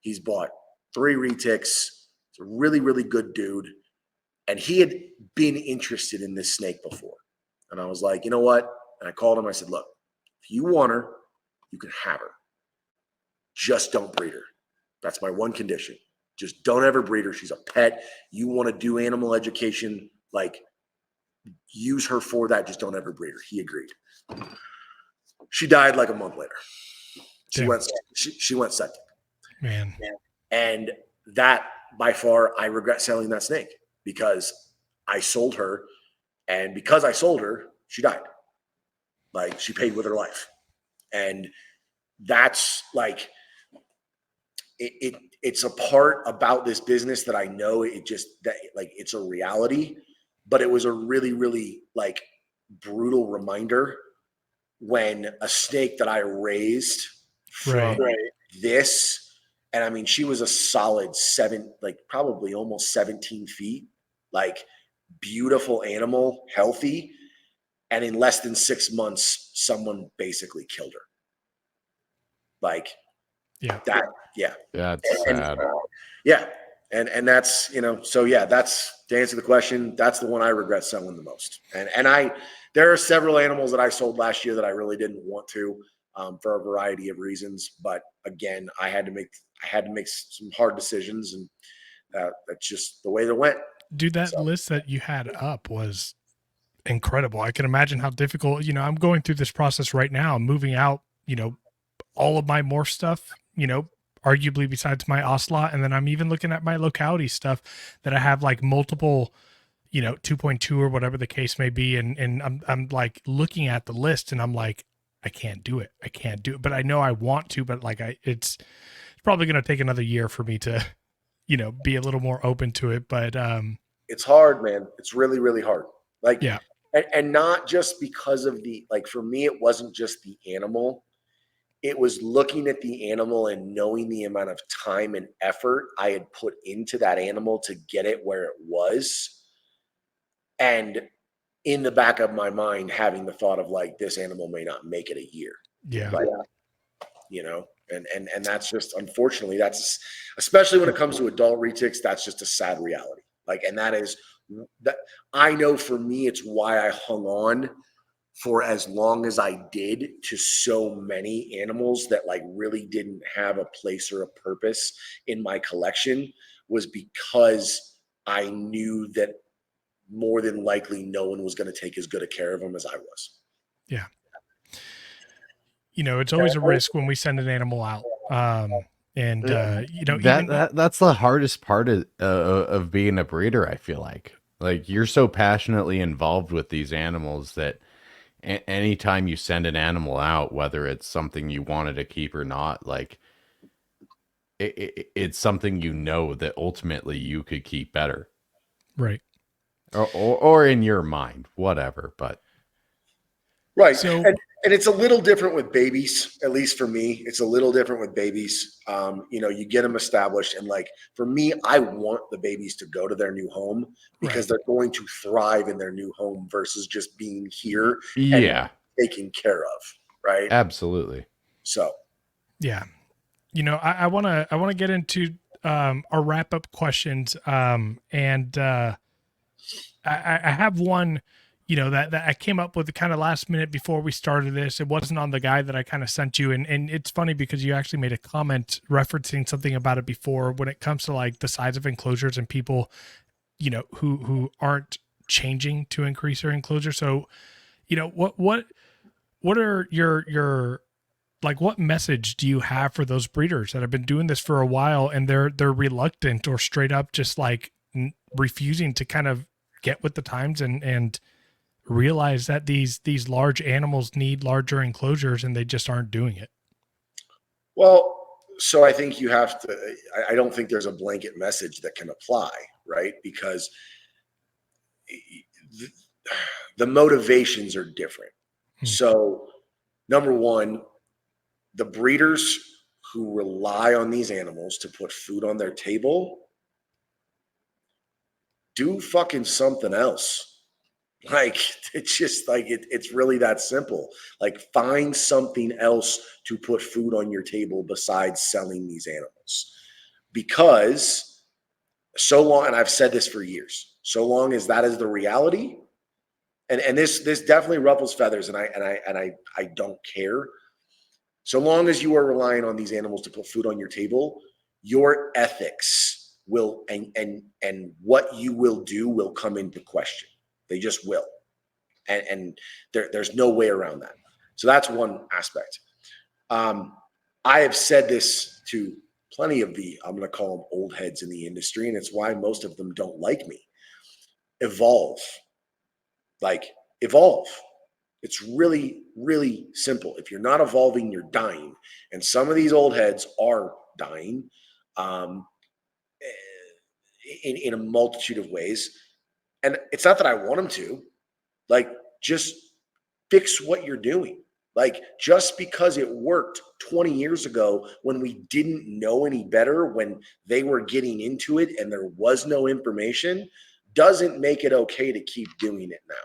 He's bought 3 retics. He's a really, really good dude. And he had been interested in this snake before. And I was like, you know what? And I called him. I said, look, if you want her, you can have her. Just don't breed her. That's my one condition. Just don't ever breed her. She's a pet. You want to do animal education, like use her for that. Just don't ever breed her. He agreed. She died like a month later. She went septic. Man. And that, by far, I regret selling that snake because I sold her. And because I sold her, she died. Like, she paid with her life. And that's like, it's a part about this business that I know it's a reality, but it was a really, really like brutal reminder when a snake that I raised from this, and I mean, she was a solid probably almost 17 feet, like beautiful animal, healthy. And in less than 6 months, someone basically killed her. Like, That's sad. And that's, that's, to answer the question, that's the one I regret selling the most. And there are several animals that I sold last year that I really didn't want to, for a variety of reasons. But again, I had to make some hard decisions, and that's just the way that went. Dude, that list that you had up was incredible. I can imagine how difficult, I'm going through this process right now. I'm moving out, all of my morph stuff, arguably besides my ocelot. And then I'm even looking at my locality stuff that I have like multiple, 2.2 or whatever the case may be. And I'm like looking at the list and I'm like, I can't do it. But I know I want to, but like it's probably going to take another year for me to, be a little more open to it. But it's hard, man. It's really, really hard. Like, yeah. And not just because of for me, it wasn't just the animal. It was looking at the animal and knowing the amount of time and effort I had put into that animal to get it where it was. And in the back of my mind, having the thought of like, this animal may not make it a year. Yeah. But, and that's just, unfortunately, that's, especially when it comes to adult retics, that's just a sad reality. Like, and that I know for me, it's why I hung on for as long as I did to so many animals that like really didn't have a place or a purpose in my collection, was because I knew that more than likely no one was going to take as good a care of them as I was. Yeah. It's always a risk when we send an animal out. That's the hardest part of being a breeder. I feel like you're so passionately involved with these animals that anytime you send an animal out, whether it's something you wanted to keep or not, like it's something that ultimately you could keep better, right? Or in your mind, whatever. But right. So, and it's a little different with babies, at least for me. It's a little different with babies. You get them established, and like for me, I want the babies to go to their new home because they're going to thrive in their new home versus just being here and taken care of. Right. Absolutely. So, yeah, I want to get into our wrap up questions. And I have one, that I came up with kind of last minute before we started this. It wasn't on the guide that I kind of sent you. And it's funny because you actually made a comment referencing something about it before when it comes to like the size of enclosures and people, who aren't changing to increase their enclosure. So, what are your like, what message do you have for those breeders that have been doing this for a while and they're reluctant or straight up just like refusing to kind of get with the times and realize that these large animals need larger enclosures and they just aren't doing it? Well, so I think you have to, I don't think there's a blanket message that can apply, right? Because the motivations are different. So number one, the breeders who rely on these animals to put food on their table, do fucking something else. Like, it's just like, it's really that simple. Like, find something else to put food on your table besides selling these animals. Because so long, and I've said this for years, so long as that is the reality, and this definitely ruffles feathers, and I don't care. So long as you are relying on these animals to put food on your table, your ethics will and what you will do will come into question. They just will. And there's no way around that. So that's one aspect. I have said this to plenty of the, I'm going to call them old heads in the industry, and it's why most of them don't like me. Evolve. Like, evolve. It's really, really simple. If you're not evolving, you're dying. And some of these old heads are dying in a multitude of ways. And it's not that I want them to. Like, just fix what you're doing. Like, just because it worked 20 years ago when we didn't know any better, when they were getting into it and there was no information, doesn't make it okay to keep doing it now.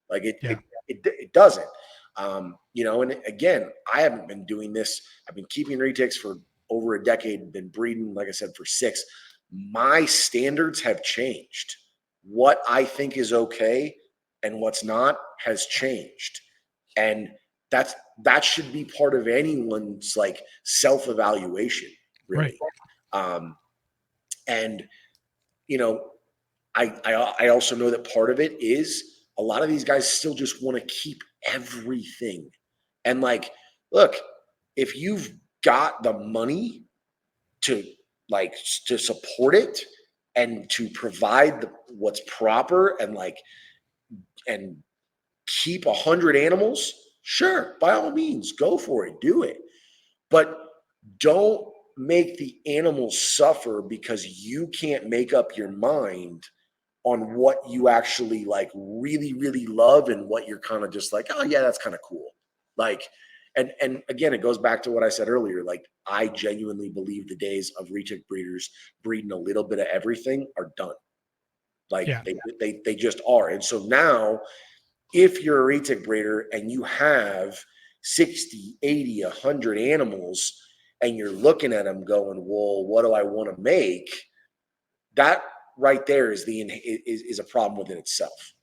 Like, it doesn't. You know, and again, I haven't been doing this. I've been keeping retics for over a decade, been breeding, like I said, for 6. My standards have changed. What I think is okay and what's not has changed. And that should be part of anyone's like self-evaluation, really. Right. And you know, I also know that part of it is a lot of these guys still just want to keep everything. And like, look, if you've got the money to support it and to provide what's proper and keep 100 animals, sure, by all means, go for it, do it. But don't make the animals suffer because you can't make up your mind on what you actually like really, really love and what you're kind of just like, oh yeah, that's kind of cool. Like, and again, it goes back to what I said earlier. Like, I genuinely believe the days of retic breeders breeding a little bit of everything are done. Like, they just are. And so now, if you're a retic breeder and you have 60, 80, 100 animals and you're looking at them going, well, what do I want to make? That right there is a problem within itself.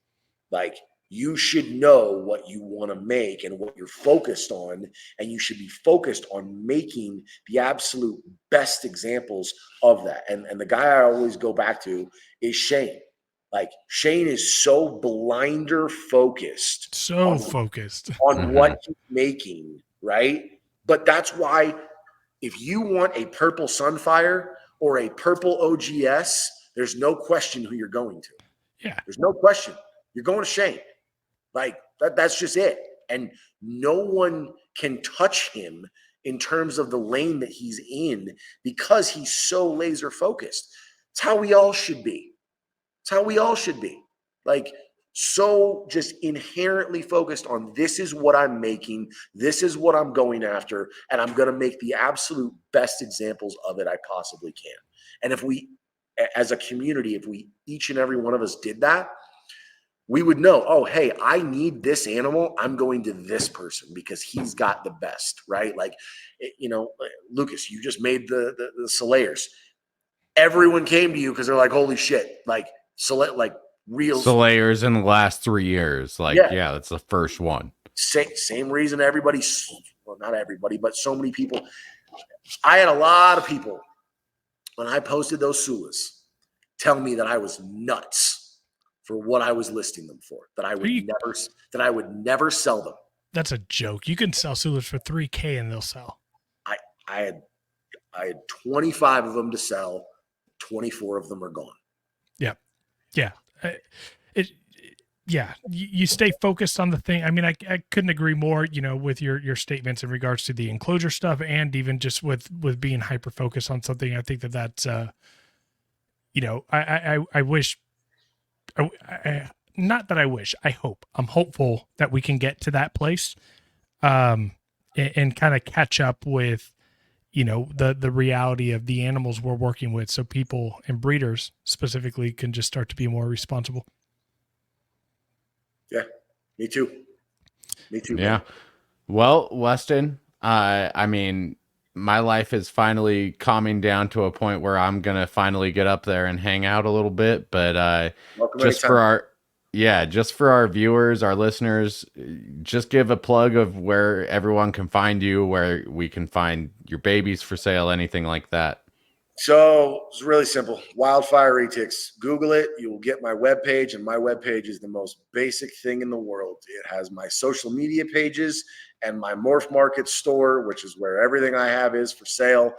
Like, you should know what you want to make and what you're focused on, and you should be focused on making the absolute best examples of that. And the guy I always go back to is Shane. Like, Shane is so blinder focused. On what he's making, right? But that's why if you want a purple Sunfire or a purple OGS, there's no question who you're going to. Yeah. There's no question. You're going to Shane. Like, that's just it. And no one can touch him in terms of the lane that he's in because he's so laser focused. It's how we all should be. It's how we all should be. Like, so just inherently focused on, this is what I'm making, this is what I'm going after, and I'm going to make the absolute best examples of it I possibly can. And if we, as a community, if we, each and every one of us did that, we would know, oh, hey, I need this animal. I'm going to this person because he's got the best, right? Like, you know, Lucas, you just made the Solayers. Everyone came to you because they're like, holy shit, like, real Solayers in the last 3 years. Like, yeah, that's the first one. Same reason everybody, well, not everybody, but so many people. I had a lot of people when I posted those Sulas tell me that I was nuts for what I was listing them for, that I would never sell them. That's a joke. You can sell Sulas for $3,000 and they'll sell. I had 25 of them to sell. 24 of them are gone. Yeah. You stay focused on the thing. I mean, I couldn't agree more, you know, with your statements in regards to the enclosure stuff and even just with being hyper focused on something. I think that's, you know, I wish, not that I wish, I hope, I'm hopeful that we can get to that place, and kind of catch up with, you know, the reality of the animals we're working with. So people and breeders specifically can just start to be more responsible. Yeah, me too. Yeah. Man. Well, Weston, I mean, my life is finally calming down to a point where I'm going to finally get up there and hang out a little bit. But just for our viewers, our listeners, just give a plug of where everyone can find you, where we can find your babies for sale, anything like that. So it's really simple. Wildfire Retics. Google it. You will get my webpage, and my webpage is the most basic thing in the world. It has my social media pages and my Morph Market store, which is where everything I have is for sale.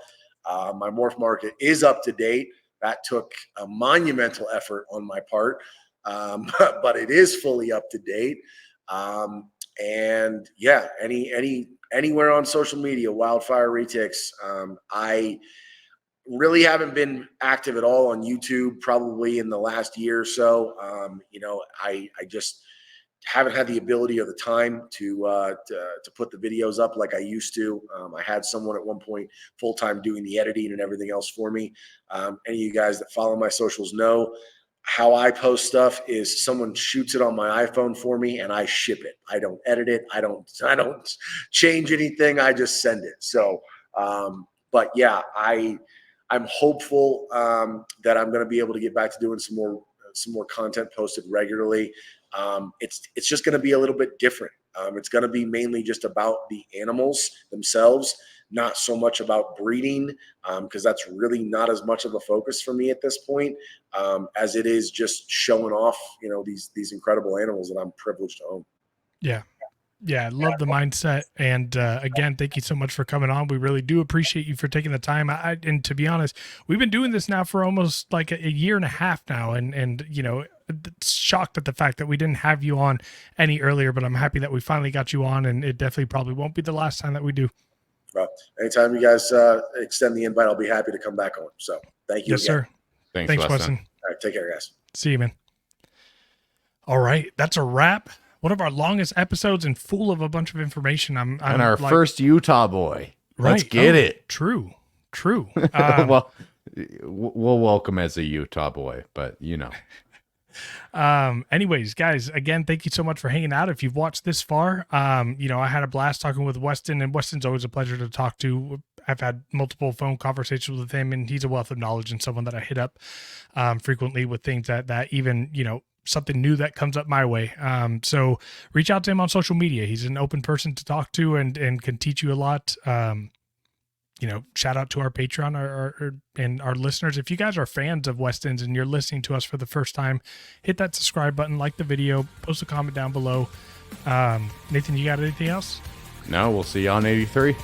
My morph market is up to date. That took a monumental effort on my part, but it is fully up to date. And yeah, anywhere on social media, Wildfire Retics. I really haven't been active at all on YouTube probably in the last year or so. I just haven't had the ability or the time to put the videos up like I used to. I had someone at one point full time doing the editing and everything else for me. Any of you guys that follow my socials know how I post stuff is someone shoots it on my iPhone for me and I ship it. I don't edit it. I don't change anything. I just send it. So, but yeah, I'm hopeful that I'm going to be able to get back to doing some more content posted regularly. It's just going to be a little bit different. It's going to be mainly just about the animals themselves, not so much about breeding, because that's really not as much of a focus for me at this point, as it is just showing off, these incredible animals that I'm privileged to own. Yeah. Yeah, I love the mindset. And again, thank you so much for coming on. We really do appreciate you for taking the time. And to be honest, we've been doing this now for almost like a year and a half now. And shocked at the fact that we didn't have you on any earlier, but I'm happy that we finally got you on. And it definitely probably won't be the last time that we do. Well, anytime you guys extend the invite, I'll be happy to come back on. So thank you. Yes, again. Sir. Thanks, Weston. All right, take care, guys. See you, man. All right, that's a wrap. One of our longest episodes and full of a bunch of information. I'm and our first Utah boy. Right. Let's get it. True. Well, we'll welcome as a Utah boy, but anyways, guys, again, thank you so much for hanging out. If you've watched this far, I had a blast talking with Weston, and Weston's always a pleasure to talk to. I've had multiple phone conversations with him, and he's a wealth of knowledge and someone that I hit up frequently with things that even, something new that comes up my way. So reach out to him on social media. He's an open person to talk to and can teach you a lot. Shout out to our Patreon and our listeners. If you guys are fans of Weston's and you're listening to us for the first time, hit that subscribe button, like the video, post a comment down below. Nathan, you got anything else? No, we'll see you on 83.